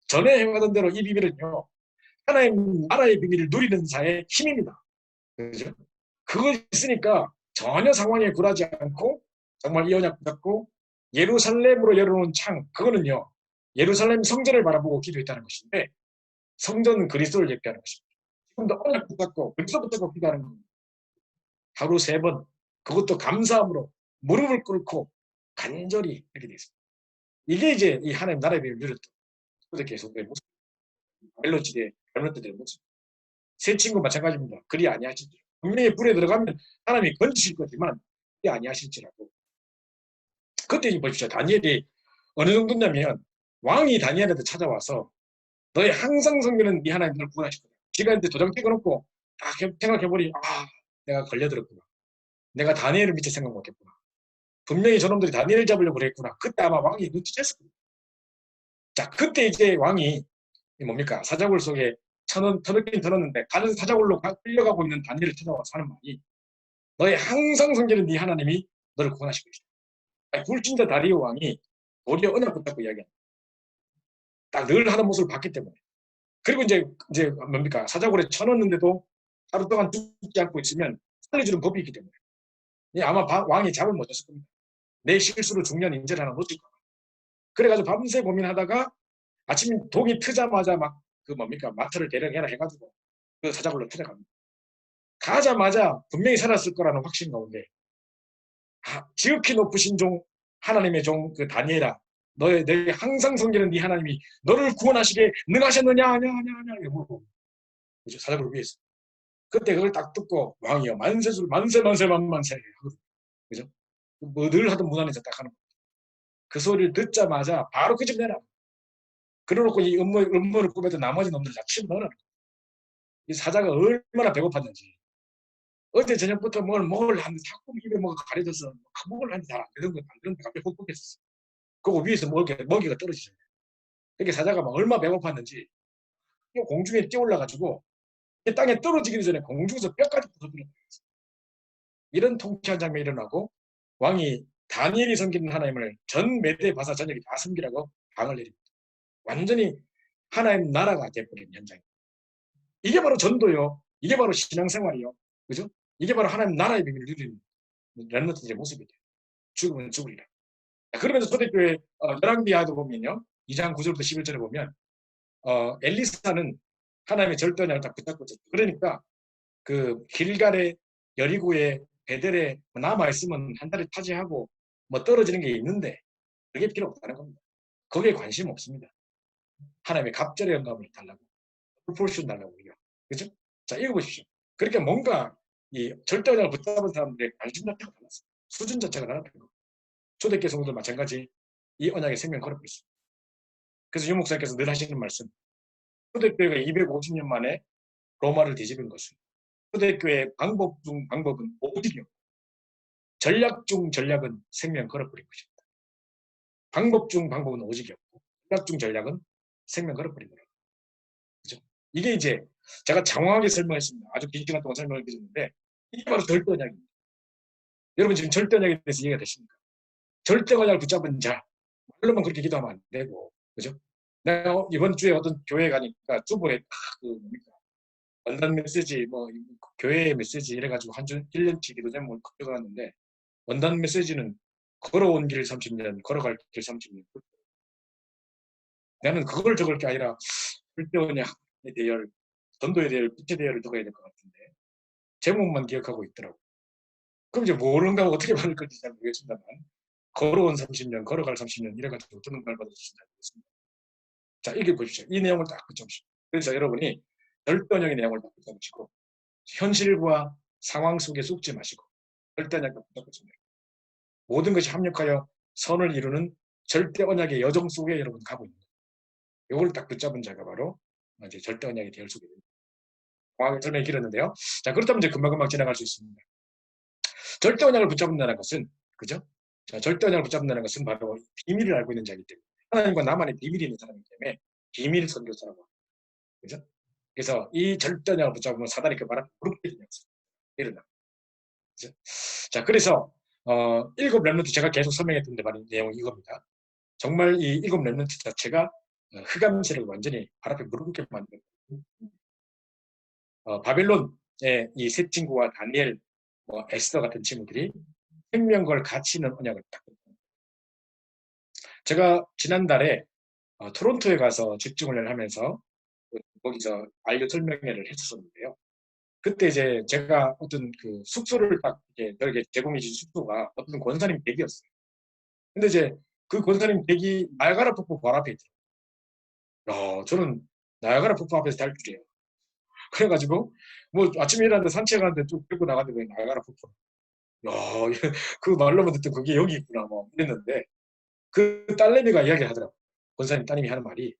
전에 행하던 대로 이 비밀은요. 하나님 나라의 비밀을 누리는 자의 힘입니다. 그죠? 그거 있으니까 전혀 상황에 굴하지 않고 정말 이 언약 붙잡고 예루살렘으로 열어놓은 창 그거는요. 예루살렘 성전을 바라보고 기도했다는 것인데 성전 그리스도를 예표하는 것입니다. 지금도 언약 붙잡고 그리스도 붙잡고 기도하는 겁니다. 하루 3번 그것도 감사함으로 무릎을 꿇고 간절히 이렇게 되어 있습니다. 이게 이제 이 하나님 나라의 비밀을 누렸던 계속된 모습. 멜로디의 멜로디들의 모습. 새 친구 마찬가지입니다. 그리 아니하시죠. 분명히 불에 들어가면 하나님이 건지실 거지만 그리 아니하실지라고. 그때 보십시오. 다니엘이 어느 정도냐면 왕이 다니엘한테 찾아와서 너희 항상 섬기는 네 하나님 너를 구원하실 거다. 지가 도장 찍어놓고 딱 생각해보니 내가 걸려들었구나. 내가 다니엘을 미처 생각 못했구나. 분명히 저놈들이 다니엘을 잡으려고 그랬구나. 그때 아마 왕이 눈치챘을 겁니다. 자, 그때 이제 왕이 뭡니까? 사자굴 속에 터널긴 터널는데 가는 사자굴로 끌려가고 있는 다니엘을 찾아와서 하는 말이 너의 항상 섬기는 네 하나님이 너를 구원하실 것이다. 불신자 다리오 왕이 도리어 언약 붙잡고 이야기합니다. 딱 늘 하는 모습을 봤기 때문에. 그리고 이제 뭡니까? 사자굴에 쳐넣는데도 하루 동안 죽지 않고 있으면 살려주는 법이 있기 때문에. 아마 왕이 잡을 못했을 겁니다. 내 실수로 중요한 인재를 하나 놓칠 거야. 그래가지고 밤새 고민하다가 아침 동이 트자마자 막 그 뭡니까? 마차를 대령해라 해가지고 그 사자굴로 찾아갑니다. 가자마자 분명히 살았을 거라는 확신 가운데 지극히 높으신 종 하나님의 종 그 다니엘아 너의 항상 섬기는 네 하나님이 너를 구원하시게 능하셨느냐 아냐 이러고 사자굴을 위해서 그때 그걸 딱 듣고 왕이여 만세술 만세 그죠? 뭐 늘 하던 문안에서 딱 하는 거예요. 그 소리를 듣자마자 바로 그 집 내라. 그래놓고 이 음모를 꾸며도 나머지 놈들 다 치고 넣으라는 거예요. 이 사자가 얼마나 배고팠는지 어제 저녁부터 뭘 하는데 자꾸 입에 뭐가 가려져서 뭘 하는데 잘 안 되는 거안 되는데 갑자기 퍽퍽했었어. 그거 위에서 먹이가 떨어지잖아요. 그러니까 사자가 막 얼마 배고팠는지 공중에 뛰어올라가지고 땅에 떨어지기 전에 공중에서 뼈까지 부서뜨려. 이런 통쾌한 장면이 일어나고 왕이 다니엘이 섬기는 하나님을 전 메대 바사 전역이 다 섬기라고 방을 내립니다. 완전히 하나님 나라가 돼버린 현장입니다. 이게 바로 전도요. 이게 바로 신앙생활이요. 그죠? 이게 바로 하나님 나라의 비밀을 누리는 렘넌트들의 모습이죠. 죽으면 죽으리라. 그러면서 초대교회 열왕기하도 보면요. 2장 9절부터 11절에 보면 엘리사는 하나님의 절대 언약을 딱 붙잡고 있었죠. 그러니까 그 길갈의 여리고에 베델에 남아있으면 한 달에 타지하고 뭐 떨어지는 게 있는데 그게 필요 없다는 겁니다. 거기에 관심 없습니다. 하나님의 갑절의 영감을 달라고 프로포션 달라고 해요. 그렇죠? 자, 읽어보십시오. 그렇게 뭔가 이 절대 언약을 붙잡은 사람들의 관심 자체가 달랐어요. 수준 자체가 달랐던 겁니다. 초대교회 성도도 마찬가지 이 언약의 생명 걸어버렸습니다. 그래서 유 목사님께서 늘 하시는 말씀, 초대교회가 250년 만에 로마를 뒤집은 것은 초대교회의 방법 중 방법은 오직이요, 전략 중 전략은 생명 걸어버린 것입니다. 방법 중 방법은 오직이었고 전략 중 전략은 생명 걸어버린 거라고. 그죠? 이게 이제 제가 장황하게 설명했습니다. 아주 긴 시간 동안 설명을 드렸는데 이게 바로 절대 언약입니다. 여러분 지금 절대 언약에 대해서 이해가 되십니까? 절대 언약을 붙잡은 자, 말로만 그렇게 기도하면 안 되고, 그죠? 내가 이번 주에 어떤 교회 가니까 두 분의 그 뭡니까? 원단 메시지, 뭐 교회의 메시지 이래가지고 한 주 1년치 기도 제목을 적어놨는데, 원단 메시지는 걸어온 길 30년, 걸어갈 길 30년. 나는 그걸 적을 게 아니라 절대 언약의 대열, 전도의 대열, 빛의 대열을 적어야 될 것 같은데 제목만 기억하고 있더라고. 그럼 이제 모르는가 어떻게 받을 건지 잘 모르겠습니다만, 걸어온 30년, 걸어갈 30년 이래가지고 어떤 말 받으실지 잘 모르겠습니다. 자, 이게 보십시오. 이 내용을 딱 붙여보십시오. 그래서 여러분이 절대언약의 내용을 딱 붙여보시고 현실과 상황 속에 속지 마시고 절대언약을 붙여보십니다. 모든 것이 합력하여 선을 이루는 절대언약의 여정 속에 여러분 가고 있는 거예요. 이걸 딱 붙잡은 자가 바로 이제 절대언약의 대열 속에 됩니다. 정확하게 설명이 길었는데요. 자, 그렇다면 이제 금방금방 지나갈 수 있습니다. 절대언약을 붙잡는다는 것은, 그죠? 자, 절대언약을 붙잡는다는 것은 바로 비밀을 알고 있는 자이기 때문에, 하나님과 나만의 비밀이 있는 사람이기 때문에 비밀 선교사라고 합니다. 그죠? 그래서 이 절대언약을 붙잡으면 사단이 그 말 앞에 무릎 꿇는 일어나. 그죠? 자, 그래서 일곱 렘넌트 제가 계속 설명했던 데 말인 내용이 이겁니다. 정말 이 일곱 렘넌트 자체가 흑암세력을 완전히 발 앞에 무릎 꿇게 만든 바벨론의 이 세 친구와 다니엘, 에스더 같은 친구들이 생명 걸 가치 있는 언약을 딱. 제가 지난달에 토론토에 가서 집중을 하면서 거기서 알려 설명회를 했었는데요. 그때 이제 제가 어떤 그 숙소를 딱 이렇게 저에게 제공해 주신 숙소가 어떤 권사님 댁이었어요. 근데 이제 그 권사님 댁이 나야가라 폭포 바로 앞에 있더라고요. 저는 나야가라 폭포 앞에서 잘 줄이에요. 그래가지고 뭐 아침에 일어났는데 산책하는데 쭉 끌고 나갔는데 왜 나야가라 폭포. 야, 그 말로만 듣던 그게 여기 있구나 뭐 이랬는데 그 딸내미가 이야기하더라고요. 권사님 따님이 하는 말이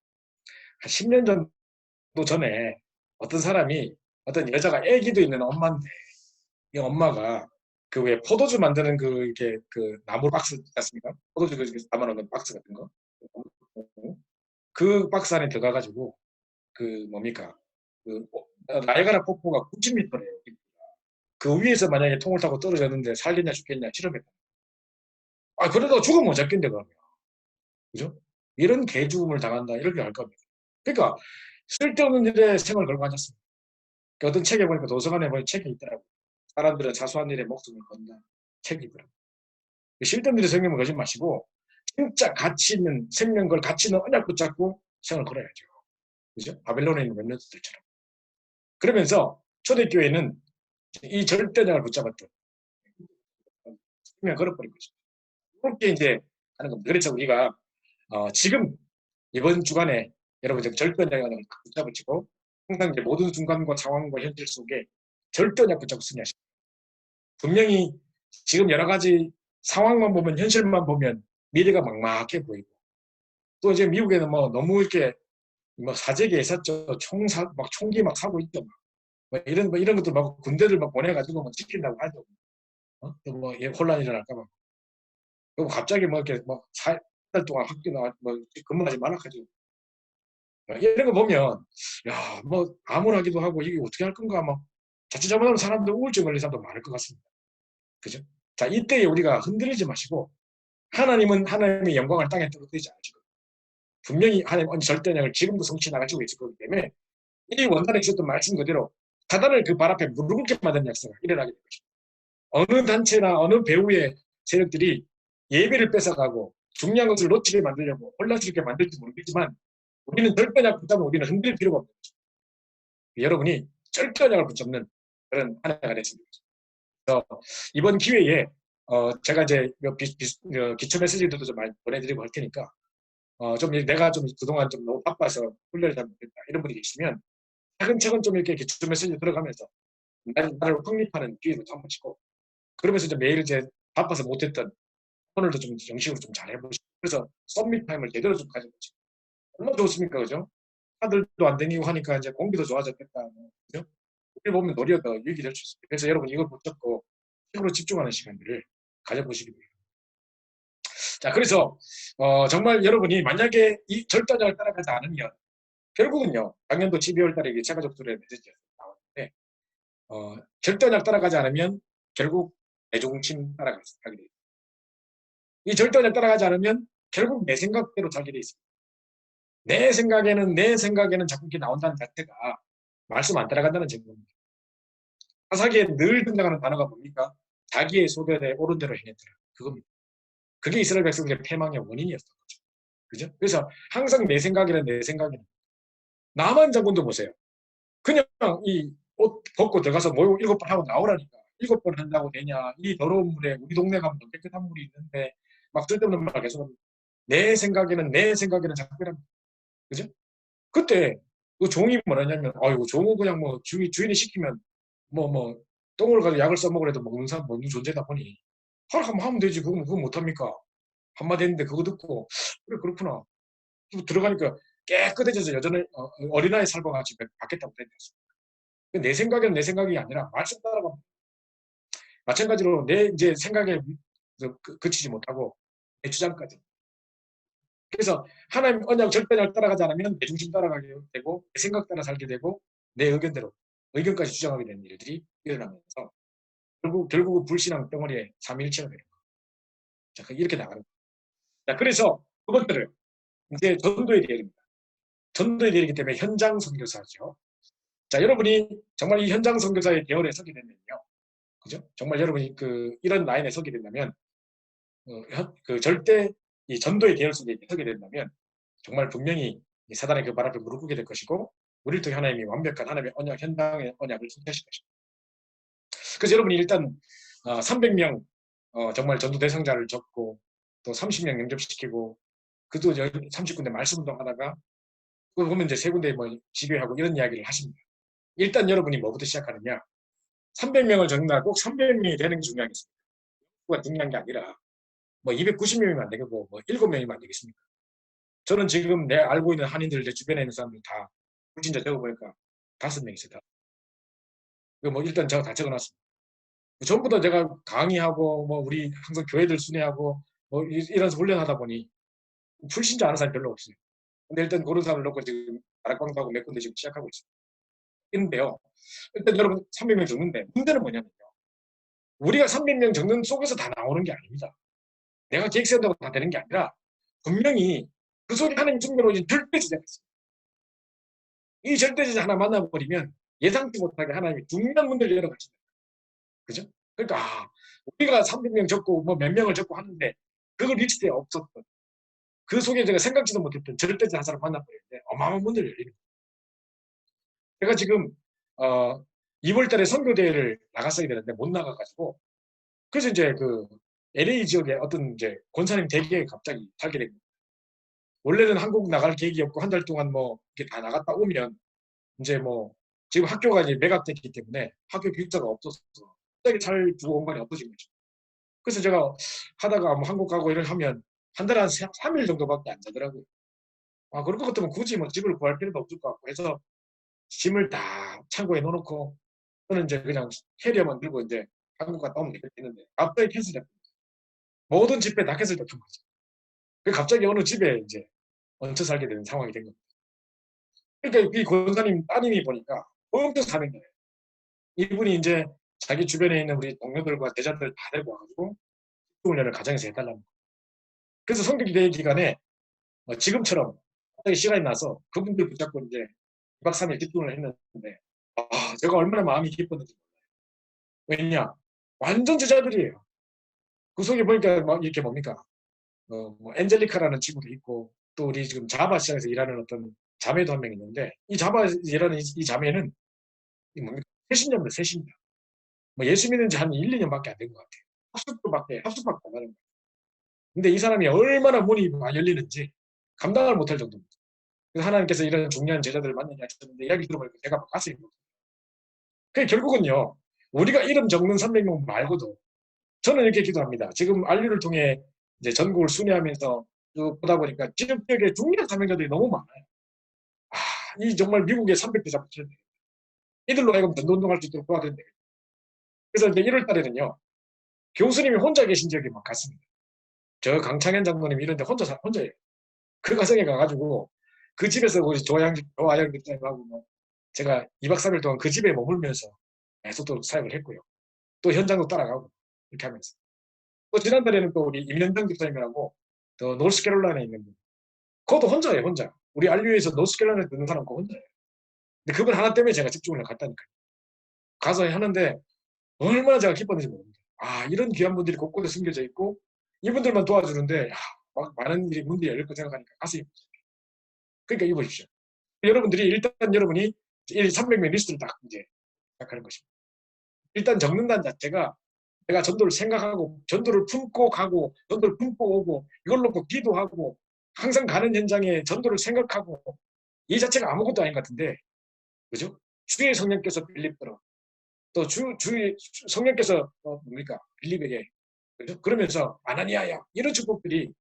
한 10년 정도 전에 어떤 사람이 어떤 여자가 아기도 있는 엄마인데 이 엄마가 그 왜 포도주 만드는 그 이렇게 그 나무 박스 있지 않습니까? 포도주 그 담아놓는 박스 같은 거. 그 박스 안에 들어가가지고 그 뭡니까? 그 나이아가라 폭포가 90m래요. 그 위에서 만약에 통을 타고 떨어졌는데 살겠냐 죽겠냐 실험했다. 아 그러다 죽으면 못 잡겠는데 그러면. 그죠? 이런 개죽음을 당한다 이렇게 할 겁니다. 그러니까 쓸데없는 일에 생을 걸고 앉았습니다. 그 어떤 책에 보니까 도서관에 보니 책이 있더라고요. 사람들은 사소한 일에 목숨을 건다. 책이 있더라고요. 쓸데없는 일에 생명을 걸지 마시고 진짜 가치 있는 생명 걸 가치 있는 언약 붙잡고 생을 걸어야죠. 그죠? 바벨론에 있는 렘넌트들처럼. 그러면서 초대교회는 이 절대량을 붙잡았던 생명 걸어버린 거죠. 그렇게 이제 하는 겁니다. 그래서 우리가 지금 이번 주간에 여러분 절대량을 붙잡으시고 항상 이제 모든 순간과 상황과 현실 속에 절대량 붙잡고 승리하십니다. 분명히 지금 여러 가지 상황만 보면 현실만 보면 미래가 막막해 보이고 또 이제 미국에는 뭐 너무 이렇게 뭐 사재기에 샀죠. 막 총기 막 사고 있죠. 뭐 이런 것들 막 군대들 막 보내가지고 막 지킨다고 하죠. 또뭐 혼란이 일어날까봐. 그리고 갑자기 뭐 이렇게 뭐 4달 동안 학교 나와 뭐 근무하지 말라 하죠. 이런 거 보면 야 뭐 암울하기도 하고 이게 어떻게 할 건가 뭐 자칫 잘못하면 사람들 우울증 걸린 사람도 많을 것 같습니다. 그죠? 자 이때에 우리가 흔들리지 마시고 하나님은 하나님의 영광을 땅에 떨어뜨리지 않으시고 분명히 하나님 절대량을 지금도 성취해 나가시고 계실 거기 때문에 이 원단에 주셨던 말씀 그대로 사단을 그 발 앞에 무릎 꿇게 만드는 역사가 일어나게 될 것입니다. 어느 단체나 어느 배우의 세력들이 예배를 뺏어가고 중요한 것을 놓치게 만들려고 혼란스럽게 만들지 모르겠지만 우리는 절대량 붙잡으면 우리는 흔들 필요가 없는 거죠. 여러분이 절대량을 붙잡는 그런 한 해가 됐습니다. 그래서 이번 기회에 제가 이제 기초 메시지들도 좀 많이 보내드리고 할 테니까 좀 내가 좀 그동안 좀 너무 바빠서 훈련을 잘 못했다 이런 분이 계시면 차근차근 좀 이렇게 기초 메시지 들어가면서 나를 확립하는 기회도 한번 치고 그러면서 이제 매일 이제 바빠서 못했던 오늘도 좀 정식으로 좀 잘 해보시고 그래서 썸밋 타임을 제대로 좀 가져보시고 얼마나 좋습니까, 그죠? 차들도 안 다니고 하니까 이제 공기도 좋아졌겠다, 뭐, 그죠? 우리 보면 노력이 더 유익이 될 수 있습니다. 그래서 여러분 이걸 붙잡고 책으로 집중하는 시간들을 가져보시기 바랍니다. 자, 그래서 정말 여러분이 만약에 이 절단을 따라가지 않으면 결국은요, 작년도 12월 달에 차가족들의 메시지가 나왔는데 절단을 따라가지 않으면 결국 내중심 따라가게 돼요. 이 절단을 따라가지 않으면 결국 내 생각대로 살게 돼 있습니다. 내 생각에는 자꾸 이렇게 나온다는 자체가 말씀 안 따라간다는 증거입니다. 사사기에 늘 등장하는 단어가 뭡니까? 자기의 소견에 옳은 대로 행했더라. 그겁니다. 그게 이스라엘 백성들의 패망의 원인이었던 거죠. 그죠? 그래서 항상 내 생각이란 내 생각이란 나만 장군도 보세요. 그냥 이 옷 벗고 들어가서 모욕 7번 하고 나오라니까. 7번 한다고 되냐. 이 더러운 물에 우리 동네 가면 더 깨끗한 물이 있는데 막 쓸데없는 말 계속 합니다. 내 생각에는 자꾸 이랍니다. 그죠? 그때 그 종이 뭐라냐면 아이고 종은 그냥 뭐 주인이 시키면 뭐 똥을 가지고 약을 써먹으래도 먹는 사람 먹는 존재다 보니 한번 하면 되지. 그거 못합니까? 한마디 했는데 그거 듣고 그래 그렇구나. 들어가니까 깨끗해져서 여전히 어린아이 살과 같이 바뀌었다고 생각했습니다. 내 생각은 내 생각이 아니라 말씀 따라가면 마찬가지로 내 이제 생각에 그치지 못하고 내 주장까지. 그래서 하나님 언약 절대를 따라가지 않으면 내 중심 따라가게 되고 내 생각 따라 살게 되고 내 의견대로 의견까지 주장하게 되는 일들이 일어나면서 결국 불신앙 덩어리에 삼위일체가 되는 거예요. 자, 이렇게 나가는 거예요. 자, 그래서 두 번째로 이제 전도의 대열입니다. 전도의 대열이기 때문에 현장 선교사죠. 자, 여러분이 정말 이 현장 선교사의 대열에 서게 되면요. 그죠? 정말 여러분이 이런 라인에 서게 된다면, 절대 이 전도의 대열 속에 서게 된다면, 정말 분명히 사단의 그 발 앞에 무릎 꿇게 될 것이고, 우리를 통해 하나님이 완벽한 하나님의 언약, 현장의 언약을 성취하실 것입니다. 그래서 여러분이 일단 300명 정말 전도 대상자를 적고 또 30명 영접시키고 그도 30군데 말씀 운동하다가 그거 보면 이제 세 군데 뭐 지배하고 이런 이야기를 하십니다. 일단 여러분이 뭐부터 시작하느냐? 300명을 적는다 꼭 300명이 되는 게 중요하겠습니다. 그가 중요한 게 아니라 뭐 290명이면 안 되겠고 뭐 7명이면 안 되겠습니까? 저는 지금 내 알고 있는 한인들 내 주변에 있는 사람들 다 불신자 적어보니까 5명 있어요. 뭐 일단 제가 다 적어놨습니다. 전부 다 제가 강의하고 뭐 우리 항상 교회들 순회하고 뭐 이런 훈련하다 보니 불신자 아는 사람이 별로 없어요. 근데 일단 그런 사람을 놓고 지금 다락방도 하고 몇 군데 지금 시작하고 있어요. 있는데요. 일단 여러분 300명 적는데 문제는 뭐냐면요. 우리가 300명 적는 속에서 다 나오는 게 아닙니다. 내가 계획 세운다고 다 되는 게 아니라 분명히 그 속에 하나님 준비로 절대제자가 있어요. 이 절대제자 하나 만나버리면 예상치 못하게 하나님이 중요한 문들을 열어가신다. 그죠? 그러니까 우리가 300명 적고 뭐 몇 명을 적고 하는데 그 리스트에 없었던 그 속에 제가 생각지도 못했던 절대제자 한 사람 만나버리는데 어마어마한 문들을 열리는 거예요. 제가 지금 2월 달에 선교대회를 나갔어야 되는데 못 나가가지고 그래서 이제 LA 지역에 어떤 이제 권사님 댁에 갑자기 살게 된 거예요. 원래는 한국 나갈 계획이 없고 한 달 동안 뭐 이렇게 다 나갔다 오면 이제 뭐 지금 학교가 이제 매각됐기 때문에 학교 교육자가 없어서 갑자기 살 주거 공간이 없어진 거죠. 그래서 제가 하다가 뭐 한국 가고 이런 하면 한 달에 한 3일 정도밖에 안 자더라고요. 그럴 것 같으면 굳이 뭐 집을 구할 필요도 없을 것 같고 해서 짐을 다 창고에 넣어놓고 저는 이제 그냥 캐리어만 들고 이제 한국 갔다 오면 되겠는데 갑자기 캔슬했고 모든 집회 다 캔슬됐던 거죠. 갑자기 어느 집에 이제 얹혀 살게 되는 상황이 된 겁니다. 그러니까 이 권사님 따님이 보니까 엄청 사는 거예요. 이분이 이제 자기 주변에 있는 우리 동료들과 제자들 다 데리고 와가지고 훈련을 가정에서 해달라는 거예요. 그래서 성교기대 기간에 지금처럼 갑자기 시간이 나서 그분들 붙잡고 이제 2박 3일 집중을 했는데 제가 얼마나 마음이 기뻤는지 몰라요. 왜냐? 완전 제자들이에요. 그 속에 보니까 막 이렇게 뭡니까? 뭐 엔젤리카라는 친구도 있고 또 우리 지금 자바 시장에서 일하는 어떤 자매도 한 명 있는데 이 자바 일하는 이 자매는 뭡니까? 새신자입니다. 새신자. 뭐 예수 믿는 지 한 1, 2년밖에 안 된 것 같아요. 합숙밖에 안 하는 거예요. 근데 이 사람이 얼마나 문이 많이 열리는지 감당을 못할 정도입니다. 그래서 하나님께서 이런 중요한 제자들을 만나게 하셨는데 이야기 들어보니까 제가 막 가슴이 그 결국은요. 우리가 이름 적는 300명 말고도 저는 이렇게 기도합니다. 지금 안리를 통해 이제 전국을 순회하면서 쭉 보다 보니까 지역에 중요한 사명자들이 너무 많아요. 아, 이 정말 미국의 300대 잡아쳐야 돼. 이들로 하여금 전도운동할 수 있도록 도와야 된대. 그래서 이제 1월 달에는요, 교수님이 혼자 계신 지역에 막 갔습니다. 저 강창현 장로님 이런 데 혼자예요. 그 가정에 가가지고 그 집에서 우리 조아영 집사님하고 뭐 제가 2박 3일 동안 그 집에 머물면서 계속 또 사역을 했고요. 또 현장도 따라가고 이렇게 하면서. 또 지난달에는 또 우리 임현정 집사님이라고 또 노스캐롤라이나에 있는 분. 그것도 혼자예요, 혼자. 우리 알류에서 노스캐롤라이나에 듣는 사람 그거 혼자예요. 근데 그분 하나 때문에 제가 집중을 갔다니까요. 가서 하는데 얼마나 제가 기뻤는지 모릅니다. 아, 이런 귀한 분들이 곳곳에 숨겨져 있고 이분들만 도와주는데 막 많은 일이 문들이 열릴 거 생각하니까 가슴이. 그러니까 이보십시오. 여러분들이 일단 여러분이 300명 리스트를 딱 이제 시작하는 것입니다. 일단 적는다는 자체가 내가 전도를 생각하고 전도를 품고 가고 전도를 품고 오고 이걸 놓고 기도하고 항상 가는 현장에 전도를 생각하고 이 자체가 아무것도 아닌 것 같은데, 그죠? 주의 성령께서 빌립더러 또 주의 성령께서 뭡니까 빌립에게, 그죠? 그러면서 아나니아야 이런 축복들이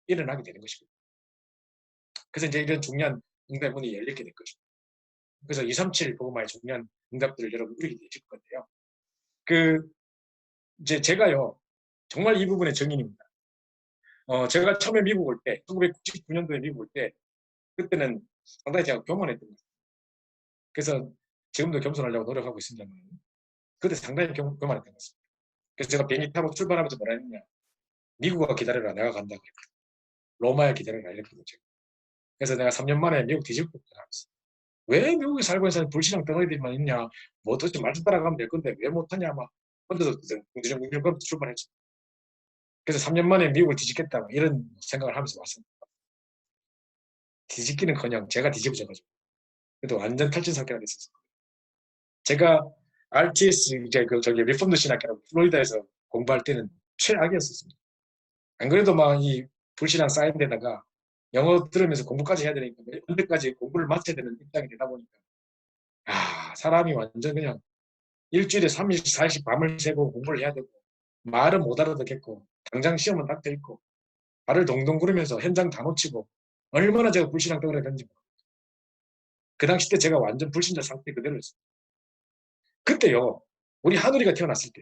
일어나게 되는 것입니다. 그래서 이제 이런 중요한 응답문이 열리게 된 것입니다. 그래서 237 복음화의 중요한 응답들을 여러분 누리게 되실 건데요. 그 이제 제가요 정말 이 부분의 증인입니다. 제가 처음에 미국 올 때, 1999년도에 미국 올 때, 그때는 상당히 제가 교만했던 것 같아요. 그래서 지금도 겸손하려고 노력하고 있습니다만, 그때 상당히 교만했던 것 같습니다. 그래서 제가 비행기 타고 출발하면서 뭐라 했느냐, 미국아 기다려라, 내가 간다. 로마에 기다려라, 이렇게 했죠. 그래서 내가 3년 만에 미국 뒤집고 나갔어. 왜 미국에 살고 있는 사람이 불신앙 덩어리들만 있냐, 뭐 도대체 말씀 따라가면 될 건데 왜 못하냐, 막 혼자서 궁지렁궁지렁 출발했죠. 그래서 3년 만에 미국을 뒤집겠다, 이런 생각을 하면서 왔습니다. 뒤집기는커녕 제가 뒤집어져가지고 그래도 완전 탈진 상태가 됐었어요. 제가 RTS 이제 저기 리폼드 신학교라고 플로리다에서 공부할 때는 최악이었었습니다. 안 그래도 막 이 불신앙 쌓인 데다가 영어 들으면서 공부까지 해야 되니까 언제까지 공부를 마쳐야 되는 입장이 되다 보니까 사람이 완전 그냥 일주일에 3일, 4일씩 밤을 새고 공부를 해야 되고 말은 못 알아듣겠고 당장 시험은 딱 돼 있고 발을 동동 구르면서 현장 다 놓치고 얼마나 제가 불신앙 덩어리가 된지. 그 당시 때 제가 완전 불신자 상태 그대로였어요. 그때요, 우리 하늘이가 태어났을 때,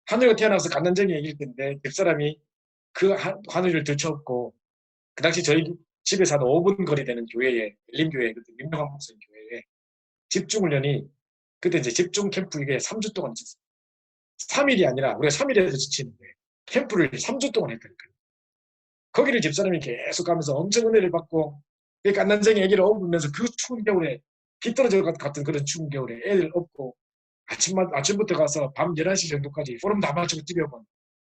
하늘이가 태어나서 갓난쟁이 얘기일 텐데, 집사람이 그 하늘이를 들쳐업고, 그 당시 저희 집에서 한 5분 거리 되는 교회에, 엘림교회, 그때 민명한 목사님 교회에 집중훈련이, 그때 이제 집중 캠프 이게 3주 동안 있었어요. 3일이 아니라, 우리가 3일에서 지치는데, 캠프를 3주 동안 했다니까요. 거기를 집사람이 계속 가면서 엄청 은혜를 받고, 그 갓난쟁이 애기를 업으면서 그 추운 겨울에, 비 떨어질 것 같은 그런 추운 겨울에 애를 업고, 아침부터 가서 밤 11시 정도까지 포럼 다 마치고 집에 오면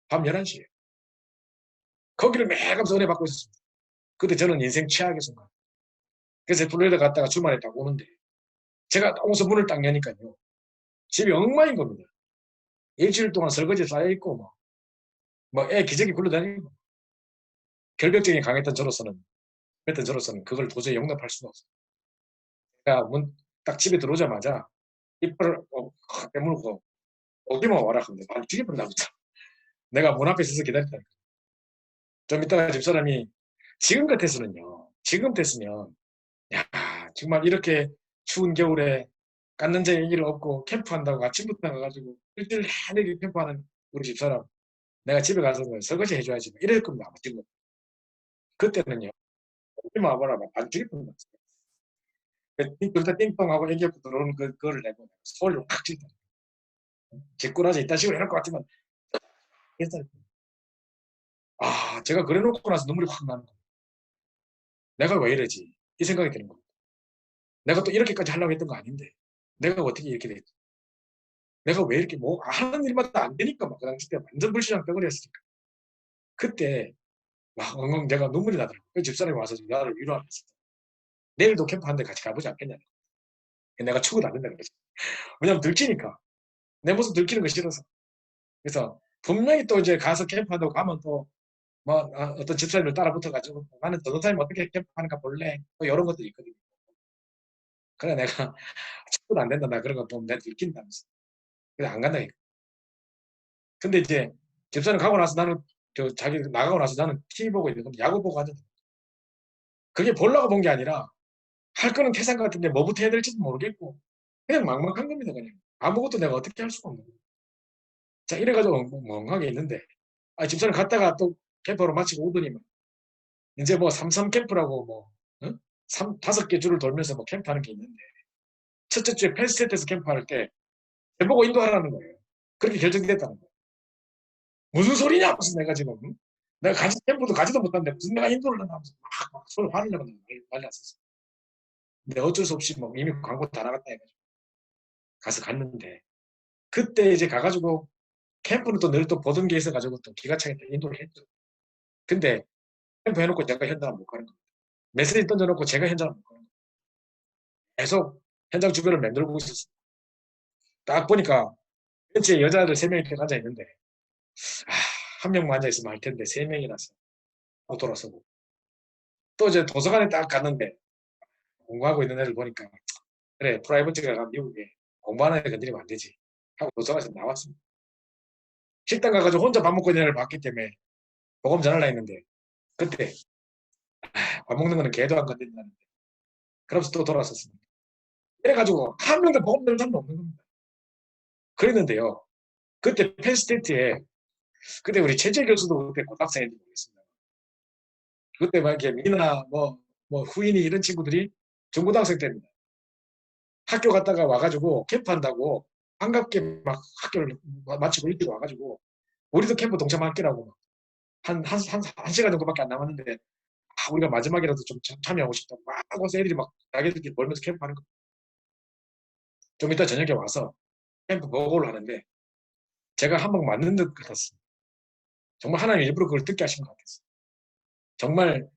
밤 11시에 거기를 매가면서 은혜 받고 있었습니다. 그때 저는 인생 최악의 순간. 그래서 플로리다 갔다가 주말에 딱 오는데 제가 오면서 문을 딱 여니까요. 집이 엉망인 겁니다. 일주일 동안 설거지 쌓여있고 뭐 애 기저귀 굴러다니고 결벽증이 강했던 저로서는 그걸 도저히 용납할 수가 없어요. 제가 딱 집에 들어오자마자 이빨을 확 깨물고 오기만 와라 합니다. 난 죽여버린다. 내가 문 앞에 서서 기다렸다. 좀 이따가 집사람이 지금 같았으면 야 정말 이렇게 추운 겨울에 깠는데 얘기를 없고 캠프한다고 아침부터 나가가지고 일주일 내내 캠프하는 우리 집사람 내가 집에 가서 설거지 해줘야지 이럴 겁니다. 아마 지금 그때는요 오지마 와봐라 안 죽일 뻔했어요. 그러다 띵똥하고 애기하고 들어오는 그거를 내고 소리를 확 질다. 뒷꼬라지 이딴 식으로 해놓을 것 같지만 제가 그래놓고 나서 눈물이 확 나는 거예요. 내가 왜 이러지 이 생각이 드는 겁니다. 내가 또 이렇게까지 하려고 했던 거 아닌데 내가 어떻게 이렇게 됐지? 내가 왜 이렇게 뭐 하는 일마다 안 되니까 막 그 당시 때 완전 불신앙 덩어리였으니까 그때 막 엉엉 내가 눈물이 나더라고요. 그 집사람이 와서 나를 위로하면서 내일도 캠프 한 대 같이 가보지 않겠냐. 내가 축을 안 된다 그랬지. 왜냐면 들키니까 내 모습 들키는 거 싫어서. 그래서 분명히 또 이제 가서 캠프하다고 가면 또 뭐 어떤 집사님을 따라 붙어가지고 나는 전도사님 어떻게 캠프하는가 볼래 또 이런 것들이 있거든요. 그래 내가 축을 안 된다 나 그런 거 보면 내가 들킨다면서 그래서 안 간다. 근데 이제 집사님 가고 나서 나는 자기 나가고 나서 나는 TV 보고 있는 건데 야구 보고 하는데 그게 보려고 본 게 아니라 할 거는 태산 같은데 뭐부터 해야 될지도 모르겠고 그냥 막막한 겁니다. 그냥 아무것도 내가 어떻게 할 수가 없는 거예요. 자 이래가지고 멍하게 있는데 집사람 갔다가 또 캠프로 마치고 오더니만 이제 뭐 삼삼 캠프라고 뭐 응? 5개 줄을 돌면서 뭐 캠프하는 게 있는데 첫째 주에 펜스테이트에서 캠프할 때 저보고 인도하라는 거예요. 그렇게 결정됐다는 거예요. 무슨 소리냐 무슨 내가 지금 응? 내가 같이 캠프도 가지도 못하는데 무슨 내가 인도를 한다면서 막 서로 화를 내고 난리 났었어. 근데 어쩔 수 없이 뭐 이미 광고 다 나갔다 해가지고 가서 갔는데 그때 이제 가가지고 캠프는 또 늘 또 보던 게 있어가지고 또 기가 차게 인도를 했죠. 근데 캠프 해놓고 제가 현장을 못 가는 거예요. 메시지 던져놓고 제가 현장을 못 가는 거예요. 계속 현장 주변을 맴돌고 있었어요. 딱 보니까 벤치에 여자들 3명이 이렇게 앉아있는데 아, 한 명만 앉아있으면 할 텐데 3명이라서 못 돌아서고 또 이제 도서관에 딱 갔는데 공부하고 있는 애들 보니까 그래 프라이버트가 미국에 공부하는 애 건드리면 안 되지 하고 도서관에서 나왔습니다. 식당 가가지고 혼자 밥 먹고 있는 애를 봤기 때문에 보검 전화를 했는데 그때 밥 먹는 거는 개도 안 건드린다는데 그러면서 또 돌아섰습니다. 그래가지고 한 명도 보검 전화를 없는 겁니다. 그랬는데요. 그때 펜스테이트에 그때 우리 최재 교수도 그때 고등학생인지 모르겠습니다. 그때 막 이렇게 미나 뭐 후인이 이런 친구들이 중고등학생 때입니다. 학교 갔다가 와가지고 캠프한다고 반갑게 막 학교를 마치고 일찍 와가지고 우리도 캠프 동참할게라고 한 시간 정도밖에 안 남았는데 우리가 마지막이라도 좀 참여하고 싶다고 막 하고서 애들이 막 자기들끼리 몰면서 캠프하는 거. 좀 이따 저녁에 와서 캠프 보고를 하는데 제가 한 번 맞는 듯 같았어요. 정말 하나님 일부러 그걸 듣게 하신 것 같았어요. 정말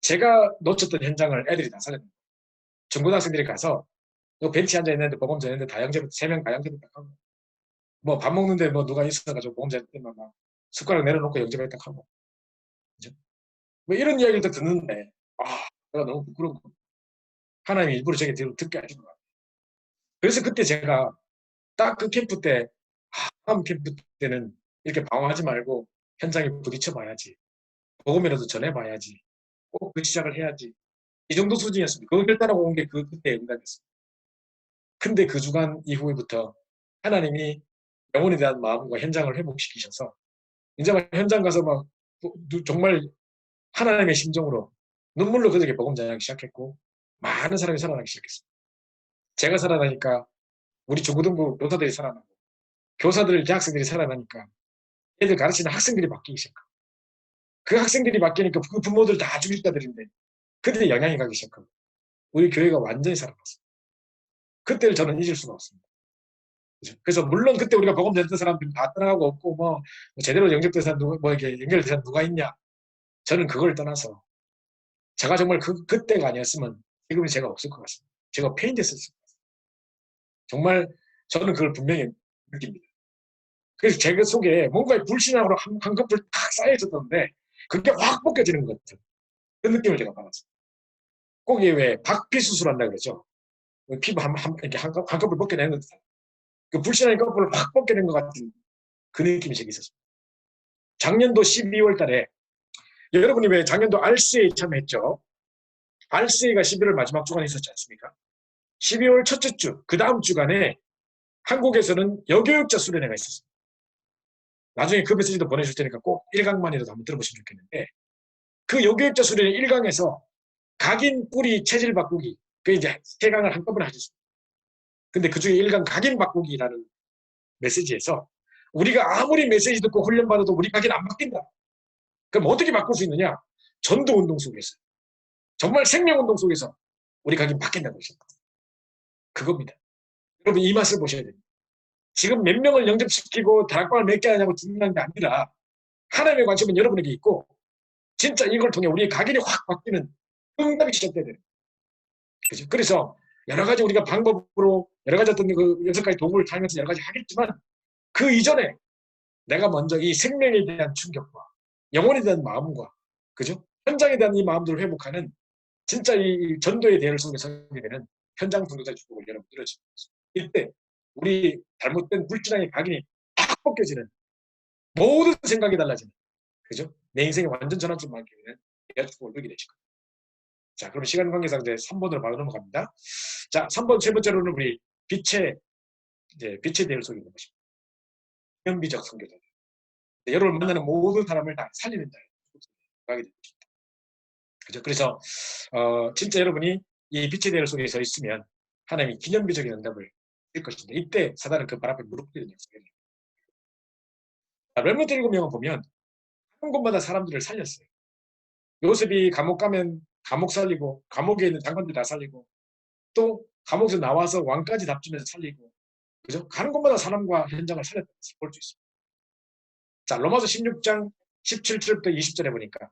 제가 놓쳤던 현장을 애들이 다 살렸는 거예요. 중고등학생들이 가서 벤치 앉아 있는데 보험 전했는데 다영제부터 3명 다영제부터 딱 하고 뭐 밥 먹는데 뭐 누가 있어가지고 보험 전했더니 막 숟가락 내려놓고 영제부터 딱 하고 그죠? 뭐 이런 이야기를 또 듣는데 내가 너무 부끄러운 거 하나님 일부러 저게 듣게 하신 것 같아요. 그래서 그때 제가 딱 그 캠프 때 다음 캠프 때는 이렇게 방황하지 말고 현장에 부딪혀 봐야지 복음이라도 전해봐야지 꼭 그 시작을 해야지 이 정도 수준이었습니다. 그걸 결단하고 온 게 그때의 응답이었습니다. 근데 그 주간 이후부터 하나님이 영혼에 대한 마음과 현장을 회복시키셔서 이제 막 현장 가서 막 정말 하나님의 심정으로 눈물로 그들에게 복음 전하기 시작했고 많은 사람이 살아나기 시작했습니다. 제가 살아나니까 우리 중고등부 교사들이 살아나고 교사들 대학생들이 살아나니까 애들 가르치는 학생들이 바뀌기 시작하고 그 학생들이 바뀌니까 그 부모들 다 주일자들인데 그들의 영향이 가기 시작하고 우리 교회가 완전히 살아났어요. 그때를 저는 잊을 수가 없습니다. 그래서 물론 그때 우리가 복음 전했던 사람들 다 떠나가고 없고 뭐 제대로 영접된 사람 누가 뭐 이렇게 연결된 사람 누가 있냐 저는 그걸 떠나서 제가 정말 그때가 아니었으면 지금은 제가 없을 것 같습니다. 제가 폐인됐을 것 같습니다. 정말 저는 그걸 분명히 느낍니다. 그래서 제 속에 뭔가 불신앙으로 한 커플 탁 쌓여 있었던데 그게 확 벗겨지는 것 같은 그 느낌을 제가 받았어요. 꼭 이게 왜 박피 수술한다 그러죠. 피부 이렇게 한꺼풀 벗겨내는 그 불신앙의 커플을 확 벗겨낸 것 같은 그 느낌이 제게 있었습니다. 작년도 12월 달에 여러분이 왜 작년도 RCA 참여했죠? RCA가 11월 마지막 주간에 있었지 않습니까? 12월 첫째 주, 그 다음 주간에 한국에서는 여교육자 수련회가 있었습니다. 나중에 그 메시지도 보내줄 테니까 꼭 1강만이라도 한번 들어보시면 좋겠는데 그 여교육자 수련회 1강에서 각인 뿌리 체질 바꾸기 그 이제 3강을 한꺼번에 하셨습니다. 근데 그 중에 1강 각인 바꾸기라는 메시지에서 우리가 아무리 메시지 듣고 훈련받아도 우리 각인 안 바뀐다. 그럼 어떻게 바꿀 수 있느냐? 전도운동 속에서 정말 생명운동 속에서 우리 각인 바뀐다는 것입니다. 그겁니다. 여러분 이 맛을 보셔야 됩니다. 지금 몇 명을 영접시키고 다락방을 몇 개 하냐고 중요한 게 아니라 하나님의 관심은 여러분에게 있고 진짜 이걸 통해 우리의 각인이 확 바뀌는 응답이 시작돼야 돼요. 그죠? 그래서 여러 가지 우리가 방법으로 여러 가지 어떤 그 6가지 도구를 사용해서 여러 가지 하겠지만 그 이전에 내가 먼저 이 생명에 대한 충격과 영혼에 대한 마음과 그죠? 현장에 대한 이 마음들을 회복하는 진짜 이 전도의 대열을 속에 서게 되는 현장 전도자의 축복을 여러분 누려집니다. 이때 우리 잘못된 불신앙의 각인이 딱 벗겨지는 모든 생각이 달라지는 그죠? 내 인생의 완전 전환점 만큼은 대한축복을 누리게 되실 거예요. 자, 그럼 시간 관계상 이제 3번으로 바로 넘어갑니다. 자, 3번 세 번째로는 우리 빛의 대열 속에 있는 것입니다. 연비적 선교자. 여러분을 만나는 모든 사람을 다 살리는 자예요. 가게 됩니다. 그죠? 그래서 진짜 여러분이 이 빛의 대열 속에 서 있으면 하나님이 기념비적인 응답을 줄 것인데 이때 사단은 그 발 앞에 무릎 꿇는 약속이에요. 렘넌트 7명을 보면 한 곳마다 사람들을 살렸어요. 요셉이 감옥 가면 감옥 살리고 감옥에 있는 장관들 다 살리고 또 감옥에서 나와서 왕까지 답주면서 살리고 그죠? 가는 곳마다 사람과 현장을 살렸다는 것을 볼 수 있습니다. 자, 로마서 16장 17절부터 20절에 보니까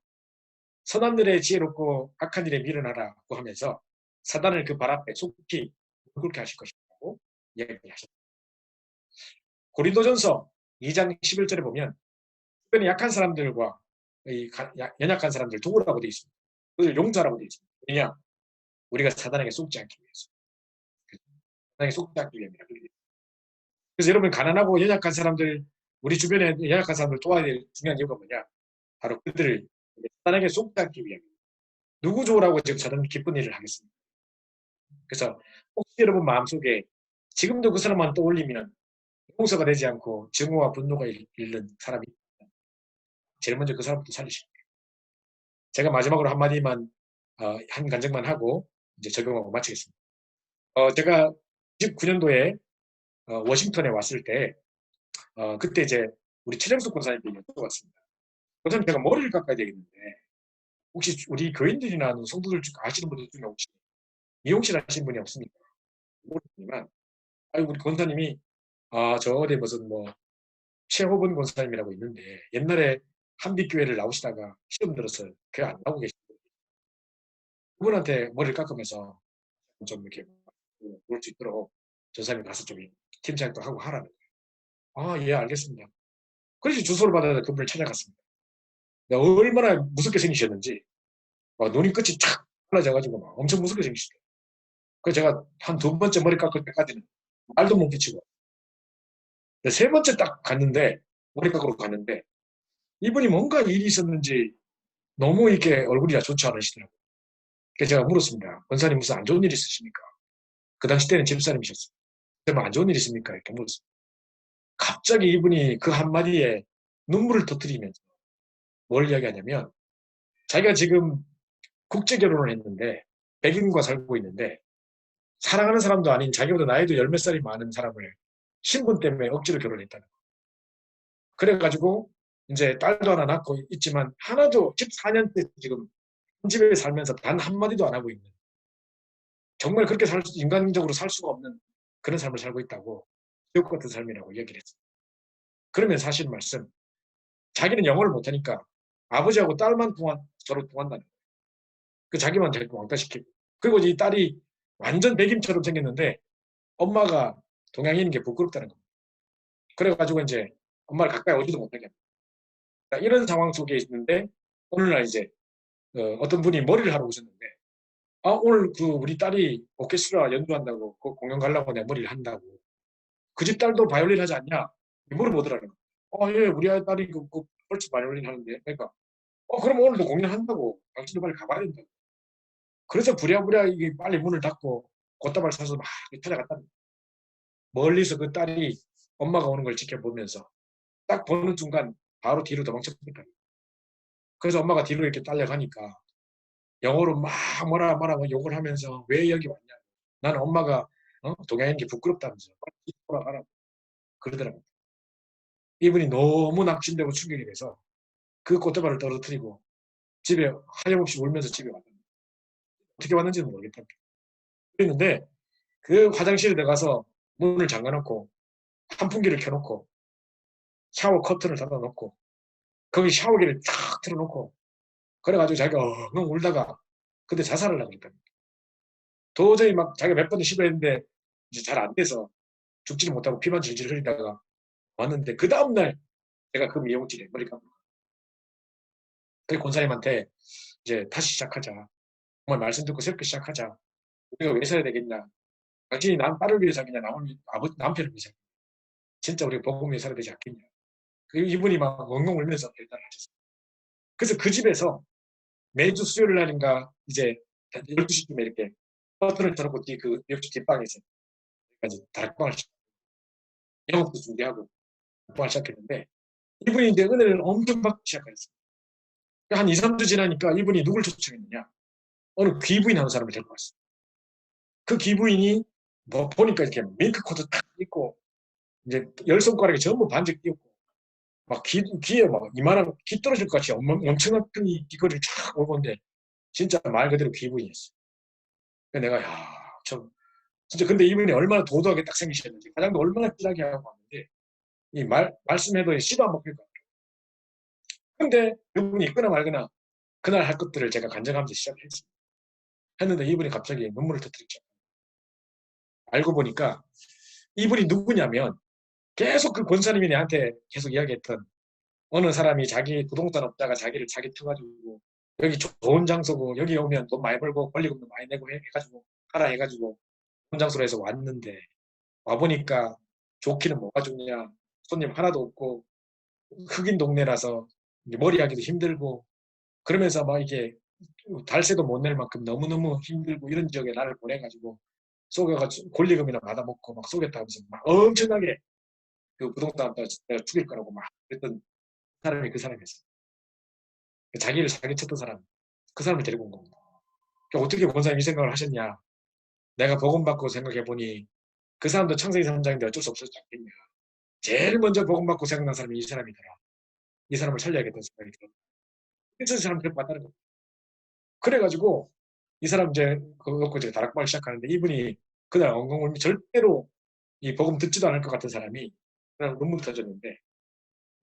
선한 일에 지혜롭고 악한 일에 미련하라고 하면서 사단을 그 발 앞에 속히 굴게 하실 것이라고 이야기하셨습니다. 고린도전서 2장 11절에 보면 주변에 약한 사람들과 연약한 사람들 도우라고 되어 있습니다. 그들 용서하라고 되어 있습니다. 왜냐? 우리가 사단에게 속지 않기 위해서. 사단에게 속지 않기 위함이라. 그래서 여러분 가난하고 연약한 사람들 우리 주변에 연약한 사람들 도와야 될 중요한 이유가 뭐냐? 바로 그들을 사단에게 속지 않기 위함입니다. 누구 좋으라고 지금 저는 기쁜 일을 하겠습니다. 그래서 혹시 여러분 마음속에 지금도 그 사람만 떠올리면 용서가 되지 않고 증오와 분노가 일는 사람이 제일 먼저 그 사람부터 살리십니다. 제가 마지막으로 한마디만 한 간증만 하고 이제 적용하고 마치겠습니다. 제가 99년도에 워싱턴에 왔을 때 그때 이제 우리 최정숙 권사님께 여쭤봤습니다. 권사님 제가 머리를 깎아야 되겠는데 혹시 우리 교인들이나 성도들 중 아시는 분들 중에 혹시 미용실 하시는 분이 없습니까? 모르지만 우리 권사님이 저 어디 무슨 뭐 최호번 권사님이라고 있는데 옛날에 한빛교회를 나오시다가 시험 들어서 교회 안 나오고 계시거든요. 그분한테 머리를 깎으면서 좀 이렇게 볼 수 있도록 전사님이 가서 좀 팀장도 하고 하라는 거예요. 예, 알겠습니다. 그래서 주소를 받아서 그분을 찾아갔습니다. 얼마나 무섭게 생기셨는지 눈이 끝이 촥 갈라져가지고 막 엄청 무섭게 생기시더라고요. 그래서 제가 한 2번째 머리 깎을 때까지는 말도 못 붙이고 세 번째 딱 갔는데 머리 깎으러 갔는데 이분이 뭔가 일이 있었는지 너무 이렇게 얼굴이 좋지 않으시더라고요. 그래서 제가 물었습니다. 권사님 무슨 안 좋은 일 있으십니까? 그 당시 때는 집사님이셨어요. 뭐 안 좋은 일 있습니까? 이렇게 물었어요. 갑자기 이분이 그 한마디에 눈물을 터뜨리면서 뭘 이야기하냐면 자기가 지금 국제 결혼을 했는데 백인과 살고 있는데 사랑하는 사람도 아닌 자기보다 나이도 열 몇 살이 많은 사람을 신분 때문에 억지로 결혼했다는 거예요. 그래가지고 이제 딸도 하나 낳고 있지만 하나도 14년째 지금 한 집에 살면서 단 한마디도 안 하고 있는 정말 그렇게 인간적으로 살 수가 없는 그런 삶을 살고 있다고 지옥 같은 삶이라고 얘기를 했어요. 그러면 사실 말씀 자기는 영어를 못하니까 아버지하고 딸만 서로 통한다는 거예요. 그 자기만 자꾸 왕따시키고 그리고 이 딸이 완전 백인처럼 생겼는데 엄마가 동양인인 게 부끄럽다는 겁니다. 그래가지고 이제 엄마를 가까이 오지도 못하게 합니다. 그러니까 이런 상황 속에 있는데 오늘날 이제 어떤 분이 머리를 하러 오셨는데 오늘 그 우리 딸이 오케스트라 연주한다고 그 공연 가려고 내 머리를 한다고 그 집 딸도 바이올린 하지 않냐 물어보더라고요. 예, 우리 딸이 그 펄츠 바이올린 하는데 그러니까 그럼 오늘도 공연한다고 당신도 빨리 가봐야 된다고. 그래서 부랴부랴 이게 빨리 문을 닫고 꽃다발 사서 막 찾아갔답니다. 멀리서 그 딸이 엄마가 오는 걸 지켜보면서 딱 보는 순간 바로 뒤로 도망쳤습니다. 그래서 엄마가 뒤로 이렇게 딸려가니까 영어로 막 뭐라 욕을 하면서 왜 여기 왔냐. 나는 엄마가 동양인 게 부끄럽다면서 빨리 돌아가라고 그러더라고요. 이분이 너무 낙심되고 충격이 돼서 그 꽃다발을 떨어뜨리고 집에 하염없이 울면서 집에 왔답니다. 어떻게 왔는지는 모르겠답니다. 그랬는데 그 화장실에 들어가서 문을 잠가놓고 환풍기를 켜놓고 샤워 커튼을 닫아놓고 거기 샤워기를 쫙 틀어놓고 그래가지고 자기가 엉엉 울다가 그때 자살을 하고 있답니다. 도저히 막 자기가 몇 번을 시도했는데 이제 잘 안 돼서 죽지를 못하고 피만 질질 흘리다가 왔는데 그 다음날 제가 그 미용실에 머리 감고 그 권사님한테 이제 다시 시작하자. 정말 말씀 듣고 새롭게 시작하자. 우리가 왜 살아야 되겠냐. 당신이 딸을 위해 살겠냐 남편을 위해 살겠냐. 진짜 우리가 복음 위해 살아야 되지 않겠냐. 이분이 막 엉엉 울면서 결단을 하셨어요. 그래서 그 집에서 매주 수요일 날인가 이제 12시쯤에 이렇게 버튼을 쳐놓고 그 역시 뒷방에서 다락방을 영업도 준비하고 다락방을 시작했는데 이분이 이제 은혜를 엄청 받기 시작했어요. 한 2, 3주 지나니까 이분이 누굴 초청했느냐. 어느 귀부인 한 사람을 데리고 왔어요. 그 귀부인이 뭐 보니까 이렇게 밍크코트 딱 입고 이제 10손가락에 전부 반지 끼고 막 귀에 막 이만한 귀 떨어질 것 같이 엄청난 큰 귀걸이를 쫙 올고 오는데 진짜 말 그대로 귀부인이었어요. 그래서 내가 진짜 근데 이분이 얼마나 도도하게 딱 생기셨는지 화장도 얼마나 진하게 하고 왔는데 이 말씀해도 씨도 안 먹힐 것 같아요. 근데 이분이 있거나 말거나 그날 할 것들을 제가 간증하면서 시작했어요. 했는데 이분이 갑자기 눈물을 터뜨렸죠. 알고 보니까 이분이 누구냐면 계속 그 권사님이 내한테 계속 이야기했던 어느 사람이 자기 부동산 없다가 자기를 자기 쳐가지고 여기 좋은 장소고 여기 오면 돈 많이 벌고 권리금도 많이 내고 해가지고 하라 해가지고 좋은 장소로 해서 왔는데 와보니까 좋기는 뭐가 좋냐 손님 하나도 없고 흑인 동네라서 머리하기도 힘들고 그러면서 막 이게 달새도 못 낼 만큼 너무너무 힘들고 이런 지역에 나를 보내가지고 속여가지고 권리금이나 받아먹고 막 속였다 하면서 막 엄청나게 그 부동산 내가 죽일 거라고 막 그랬던 사람이 그 사람이었어요. 자기를 사기쳤던 사람, 그 사람을 데리고 온 겁니다. 그러니까 어떻게 권사님 이 생각을 하셨냐? 내가 복음받고 생각해보니 그 사람도 창세기 3장인데 어쩔 수 없었지 않겠냐. 제일 먼저 복음받고 생각난 사람이 이 사람이더라. 이 사람을 살려야겠다는 생각이 들었다. 그래서 이 사람 데리고 왔다는 겁니다. 그래가지고 이 사람 이제 그거 놓고 제가 다락방을 시작하는데 이분이 그날 엉엉 절대로 이 복음 듣지도 않을 것 같은 사람이 그냥 눈물이 터졌는데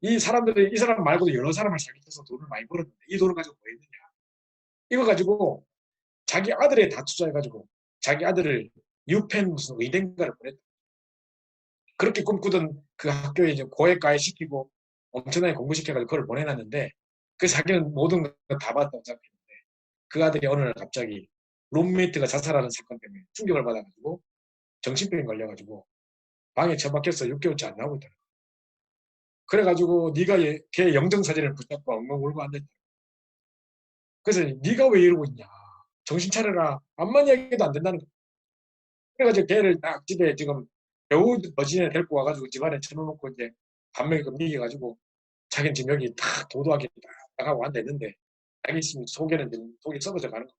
이 사람들이 이 사람 말고도 여러 사람을 사기쳐서 돈을 많이 벌었는데 이 돈을 가지고 뭐 했느냐. 이거 가지고 자기 아들에 다 투자해가지고 자기 아들을 유펜 무슨 의대인가를 보냈다. 그렇게 꿈꾸던 그 학교에 이제 고액가에 시키고 엄청나게 공부시켜가지고 그걸 보내놨는데 그 자기는 모든 걸 다 받았다고 생각했는데 그 아들이 어느 날 갑자기 룸메이트가 자살하는 사건 때문에 충격을 받아가지고 정신병에 걸려가지고 방에 처박혀서 6개월째 안 나오고 있더라고. 그래가지고 네가 걔 영정사진을 붙잡고 엉엉 울고 앉아있다. 그래서 네가 왜 이러고 있냐. 정신 차려라. 암만 이야기해도 안 된다는 거야. 그래가지고 걔를 딱 집에 지금 겨우 어진에 데리고 와가지고 집안에 쳐놓고 이제 반명금 이겨가지고 자기는 지금 여기 딱 도도하게 딱 나가고 앉아있는데 자기 속에는 지금 속이 썩어져 가는 거야.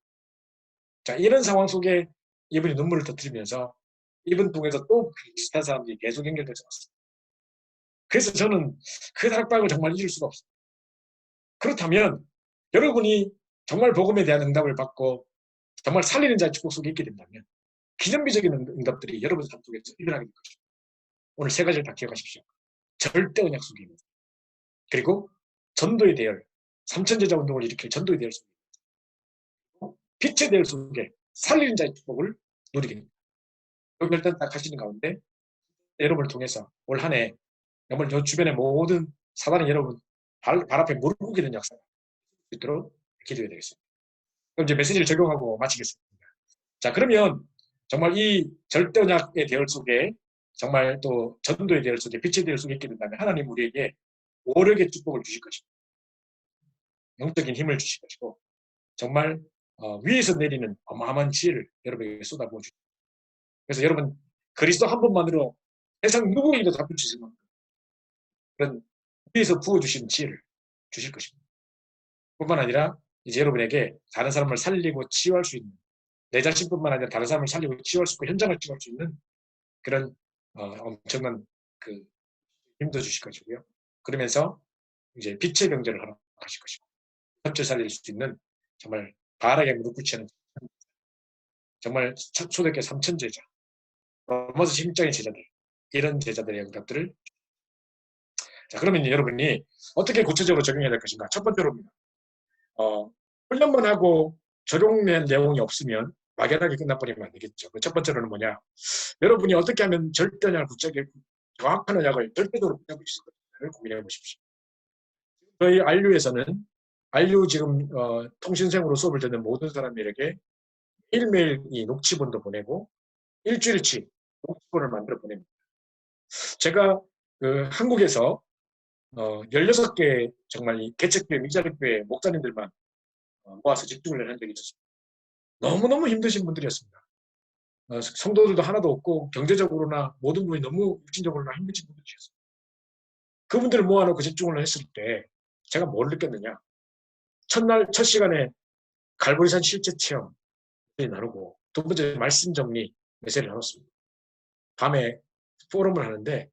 자, 이런 상황 속에 이분이 눈물을 터뜨리면서 이분 통해서 또 비슷한 사람들이 계속 연결돼서 왔어요. 그래서 저는 그 다락방을 정말 잊을 수가 없어요. 그렇다면 여러분이 정말 복음에 대한 응답을 받고 정말 살리는 자의 축복 속에 있게 된다면 기념비적인 응답들이 여러분 삶 속에서 일어나게 될 것입니다. 오늘 세 가지를 다 기억하십시오. 절대 언약 속에 있는 그리고 전도의 대열, 삼천제자 운동을 일으킬 전도의 대열 속에 빛의 대열 속에 살리는 자의 축복을 누리게 됩니다. 여기 일단 딱 하시는 가운데 여러분을 통해서 올 한 해 정말 저 주변의 모든 사단이 여러분 발 앞에 무릎 꿇게 된 역사가 있도록 기도해야 되겠습니다. 그럼 이제 메시지를 적용하고 마치겠습니다. 자, 그러면 정말 이 절대 언약의 대열 속에 정말 또 전도의 대열 속에 빛의 대열 속에 있게 된다면 하나님 우리에게 오력의 축복을 주실 것입니다. 영적인 힘을 주실 것이고 정말 위에서 내리는 어마어마한 지혜를 여러분에게 쏟아부어 주십니다. 그래서 여러분 그리스도 한 번만으로 세상 누구에게도 답변 주실 만큼 그런 위에서 부어주신 지혜를 주실 것입니다. 뿐만 아니라 이제 여러분에게 다른 사람을 살리고 치유할 수 있는 내 자신뿐만 아니라 다른 사람을 살리고 치유할 수 있고 현장을 치유할 수 있는 그런 엄청난 그 힘도 주실 것이고요. 그러면서 이제 빛의 경제를 허락하실 것이고 전체 살릴 수 있는 정말 바라게 무릎 꿇치는 정말 초대교회 3천 제자 넘어서 심적인 제자들 이런 제자들의 응답들을 자 그러면 여러분이 어떻게 구체적으로 적용해야 될 것인가 첫 번째로입니다. 훈련만 하고 적용된 내용이 없으면 막연하게 끝나버리면 안 되겠죠. 첫 번째로는 뭐냐 여러분이 어떻게 하면 절대 언약을 붙잡게 정확한 언약을 절대적으로 붙잡을 수 있을까를 고민해 보십시오. 저희 안류에서는 안류 지금 통신생으로 수업을 듣는 모든 사람들에게 매일매일 이 녹취본도 보내고 일주일치 녹취본을 만들어 보냅니다. 제가 그 한국에서 16개 정말 이 개척교회, 미자립교회 목사님들만 모아서 집중을 한 적이 있었습니다. 너무너무 힘드신 분들이었습니다. 성도들도 하나도 없고 경제적으로나 모든 부분이 너무 육신적으로나 힘드신 분들이었습니다. 그분들을 모아놓고 집중을 했을 때 제가 뭘 느꼈느냐. 첫날 첫 시간에 갈보리산 실제 체험 나누고 두 번째 말씀 정리 메시지를 나눴습니다. 밤에 포럼을 하는데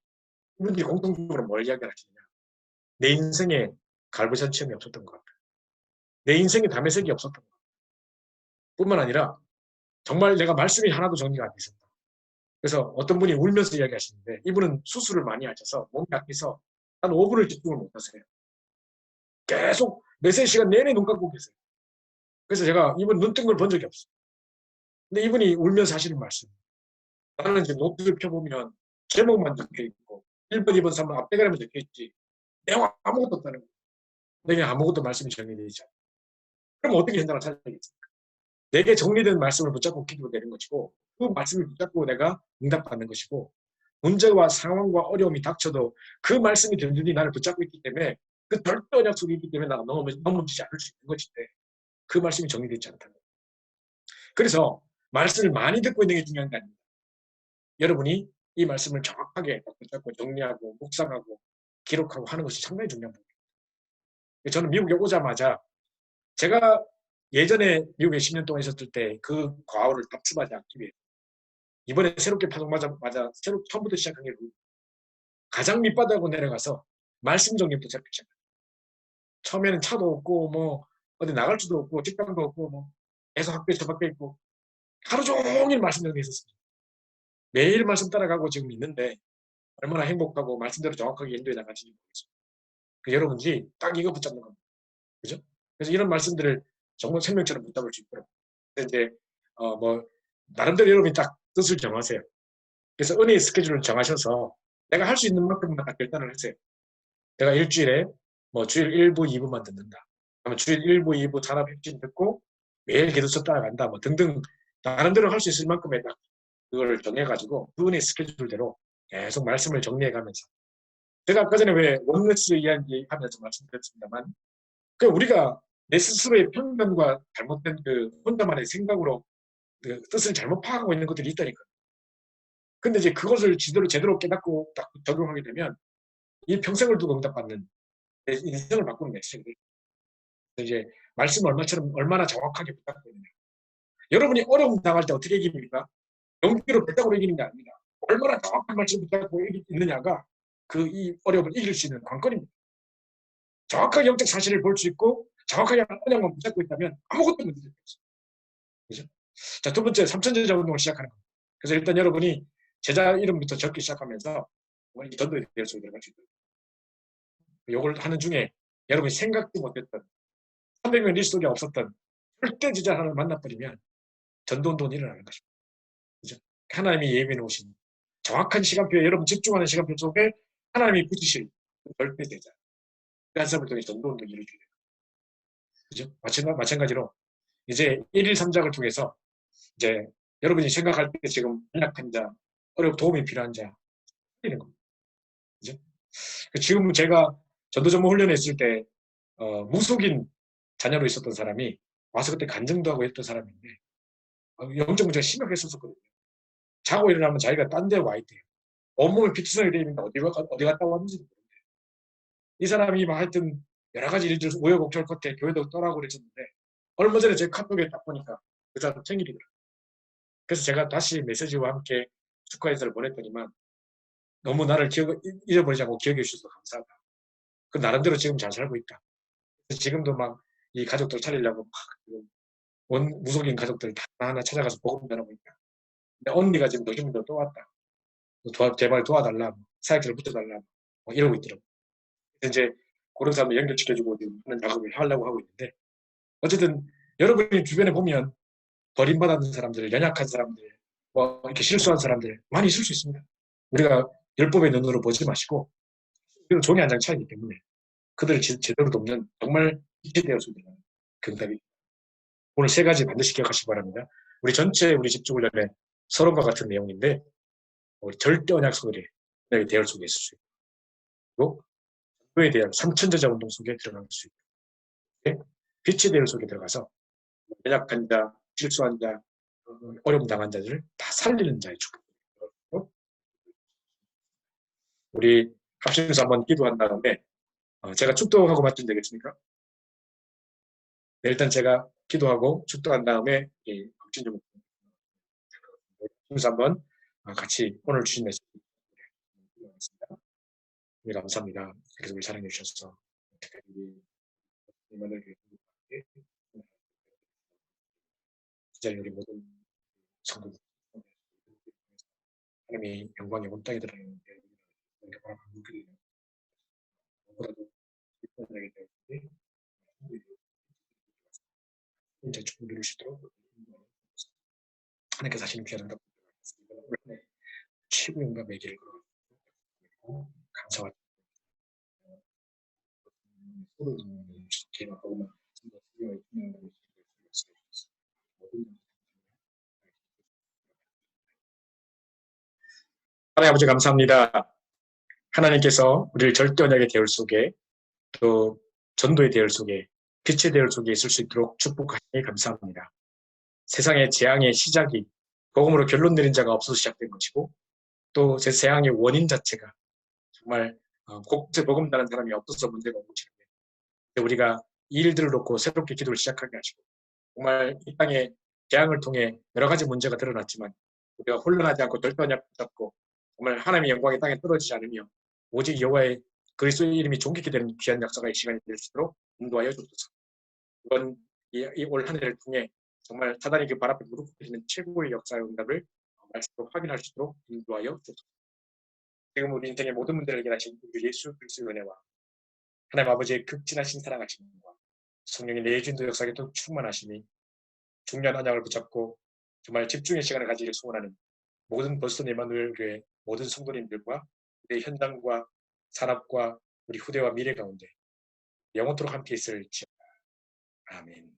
이분들이 공통적으로 뭘 이야기를 하시느냐. 내 인생에 갈보리산 체험이 없었던 것 같다. 내 인생에 담에색이 없었던 것 같다. 뿐만 아니라 정말 내가 말씀이 하나도 정리가 안 됐었다. 그래서 어떤 분이 울면서 이야기하시는데 이분은 수술을 많이 하셔서 몸이 약해서 한 5분을 집중을 못하세요. 계속 몇세 시간 내내 눈 감고 계세요. 그래서 제가 이분 눈뜬 걸 본 적이 없어요. 근데 이분이 울면서 하시는 말씀. 나는 이제 노트를 펴보면 제목만 적혀있고 1번, 2번, 3번 앞대가리만 적혀있지 내용 아무것도 없다는 거예요. 내게 아무것도 말씀이 정리되어 있지 않아요. 그럼 어떻게 현장을 찾아야겠습니까? 내게 정리된 말씀을 붙잡고 기도되는 것이고 그 말씀을 붙잡고 내가 응답받는 것이고 문제와 상황과 어려움이 닥쳐도 그 말씀이 든든히 나를 붙잡고 있기 때문에 그 절대 언약 속에 있기 때문에 나가 넘어지지 않을 수 있는 것인데 그 말씀이 정리되지 않다는 거예요. 그래서 말씀을 많이 듣고 있는 게 중요한 게 아닙니다. 여러분이 이 말씀을 정확하게 붙잡고 정리하고 묵상하고 기록하고 하는 것이 상당히 중요한 부분입니다. 저는 미국에 오자마자 제가 예전에 미국에 10년 동안 있었을 때 그 과오를 답습하지 않기 위해 이번에 새롭게 파송하자마자 처음부터 시작한 게 가장 밑바닥으로 내려가서 말씀 정리부터 시작했잖아요. 처음에는 차도 없고 뭐 어디 나갈 수도 없고 직장도 없고 뭐 계속 학교에 처박혀 있고 하루 종일 말씀 정리했었습니다. 매일 말씀 따라가고 지금 있는데 얼마나 행복하고 말씀대로 정확하게 인도해 나가시는지 모르겠습니다. 여러분들이 딱 이거 붙잡는 겁니다. 그죠? 그래서 이런 말씀들을 정말 생명처럼 붙잡을 수 있도록. 이제 뭐 나름대로 여러분이 딱 뜻을 정하세요. 그래서 은혜의 스케줄을 정하셔서 내가 할 수 있는 만큼만 딱 결단을 하세요. 내가 일주일에 뭐 주일 1부, 2부만 듣는다. 그러면 주일 1부, 2부 단합 핵심 듣고 매일 기도서 따라간다. 뭐 등등 나름대로 할 수 있을 만큼의 딱 그걸 정해가지고 그 은혜의 스케줄대로 계속 말씀을 정리해가면서 제가 아까 전에 왜 원네스 이야기하면서 말씀드렸습니다만 그 우리가 내 스스로의 편견과 잘못된 그 혼자만의 생각으로 그 뜻을 잘못 파악하고 있는 것들이 있다니까요. 근데 이제 그것을 제대로 깨닫고 딱 적용하게 되면 이 평생을 두고 응답받는 내 인생을 바꾸는 메시지를 이제 말씀을 얼마나 정확하게 부탁드리느냐. 여러분이 어려움 당할 때 어떻게 이깁니까? 용기로 뱉다고 이기는 게 아닙니다. 얼마나 정확한 말씀을 붙잡고 있느냐가 그 이 어려움을 이길 수 있는 관건입니다. 정확하게 영적 사실을 볼 수 있고 정확하게 언약만 붙잡고 있다면 아무것도 문제가 없어요. 그죠? 자, 두 번째 3천제자 운동을 시작하는 겁니다. 그래서 일단 여러분이 제자 이름부터 적기 시작하면서 전도에 대해서 들어갈 수 있도록 요걸 하는 중에 여러분이 생각도 못했던 300명 리스트 속에 없었던 절대 제자 하나를 만나버리면 전도운동은 일어나는 것입니다. 그죠? 하나님이 예비해 놓으신 정확한 시간표에 여러분 집중하는 시간표 속에 하나님이 붙이실 절대 제자 그 한 사람을 통해 전도운동이 이루어져요. 그죠? 마찬가지로 이제 1일 3작을 통해서 이제 여러분이 생각할 때 지금 연약한 자, 어렵고 도움이 필요한 자 이런 겁니다. 그죠? 지금 제가 전도전문 훈련했을 때 무속인 자녀로 있었던 사람이 와서 그때 간증도 하고 했던 사람인데 영적 문제가 심각했었거든요. 자고 일어나면 자기가 딴 데 와 있대요. 온몸에 피투성이 되어 있는데 어디 갔다 왔는지 모르는데 이 사람이 막 하여튼 여러 가지 일들 우여곡절 끝에 교회도 떠나고 그랬었는데 얼마 전에 제 카톡에 딱 보니까 그 사람 생일이더라고요. 그래서 제가 다시 메시지와 함께 축하 인사를 보냈더니만 너무 나를 잊어버리지 않고 기억해 주셔서 감사하다. 그 나름대로 지금 잘 살고 있다. 지금도 막 이 가족들 차리려고 막 원 무속인 가족들 다 하나 찾아가서 복음 전하고 있다. 근데 언니가 지금 노심도 또 왔다. 제발 도와달라. 사역자를 붙여달라. 뭐 이러고 있더라고. 그래서 이제 그런 사람들 연결시켜주고 하는 작업을 하려고 하고 있는데 어쨌든 여러분이 주변에 보면 버림받았는 사람들, 연약한 사람들, 뭐 이렇게 실수한 사람들 많이 있을 수 있습니다. 우리가 율법의 눈으로 보지 마시고 우리는 종이 한 장 차이기 때문에 그들을 제대로 돕는 정말 이체되어서 되는 경답이 오늘 세 가지 반드시 기억하시기 바랍니다. 우리 전체 우리 집중훈련의 서론과 같은 내용인데 우리 절대 언약 속에 대열 속에 있을 수 있고 그에 대한 삼천자자 운동 속에 들어갈 수 있게 빛의 대열 속에 들어가서 연약한 자, 실수한 자, 어려움 당한 자들을 다 살리는 자의 축복. 우리 합심해서 한번 기도한 다음에 제가 축도하고 맞추면 되겠습니까? 네, 일단 제가 기도하고 축도한 다음에 박진 좀 합심해서 한번 같이 오늘 주신 메시지 기도하겠습니다. 네, 감사합니다. 그래서 우리 사랑해 주셔서 특별히 이만을 진짜 우리 모든 성도 하나님의 영광이 온 땅에 드러나는데 우리가 바라보는 그리 무엇보다도 기뻐하게 되었는데 이제 축복 누릴 수 있도록 하나님께서 하시는 귀한 응답 오늘 최고 영감의 길을 걸어가고 감사와 소를 기억하고 하나님 아버지 감사합니다. 하나님께서 우리를 절대 언약의 대열 속에 또 전도의 대열 속에 빛의 대열 속에 있을 수 있도록 축복하시니 감사합니다. 세상의 재앙의 시작이 복음으로 결론 내린 자가 없어서 시작된 것이고 또 제 재앙의 원인 자체가 정말 곡제 복음 다는 사람이 없어서 문제가 온 것인데 우리가 이 일들을 놓고 새롭게 기도를 시작하게 하시고 정말 이 땅에 재앙을 통해 여러 가지 문제가 드러났지만 우리가 혼란하지 않고 절대언약 붙잡고 정말 하나님의 영광이 땅에 떨어지지 않으며 오직 여호와의 그리스도의 이름이 존귀케 되는 귀한 역사가 이 시간이 될 수 있도록 인도하여 주옵소서. 이번 올 한 해를 통해 정말 사단이 그 발 앞에 무릎 꿇리는 최고의 역사의 응답을 말씀으로 확인할 수 있도록 인도하여 주옵소서. 지금 우리 인생의 모든 문제를 해결하신 우리 예수 그리스도의 은혜와 하나님 아버지의 극진하신 사랑하심과 성령의 내주인도 역사에 또 충만하심이 중요한 언약을 붙잡고 정말 집중의 시간을 가지길 소원하는 모든 버스턴 에마누엘교회 모든 성도님들과 우리 현장과 산업과 우리 후대와 미래 가운데 영원토록 함께 있을지어다. 아멘.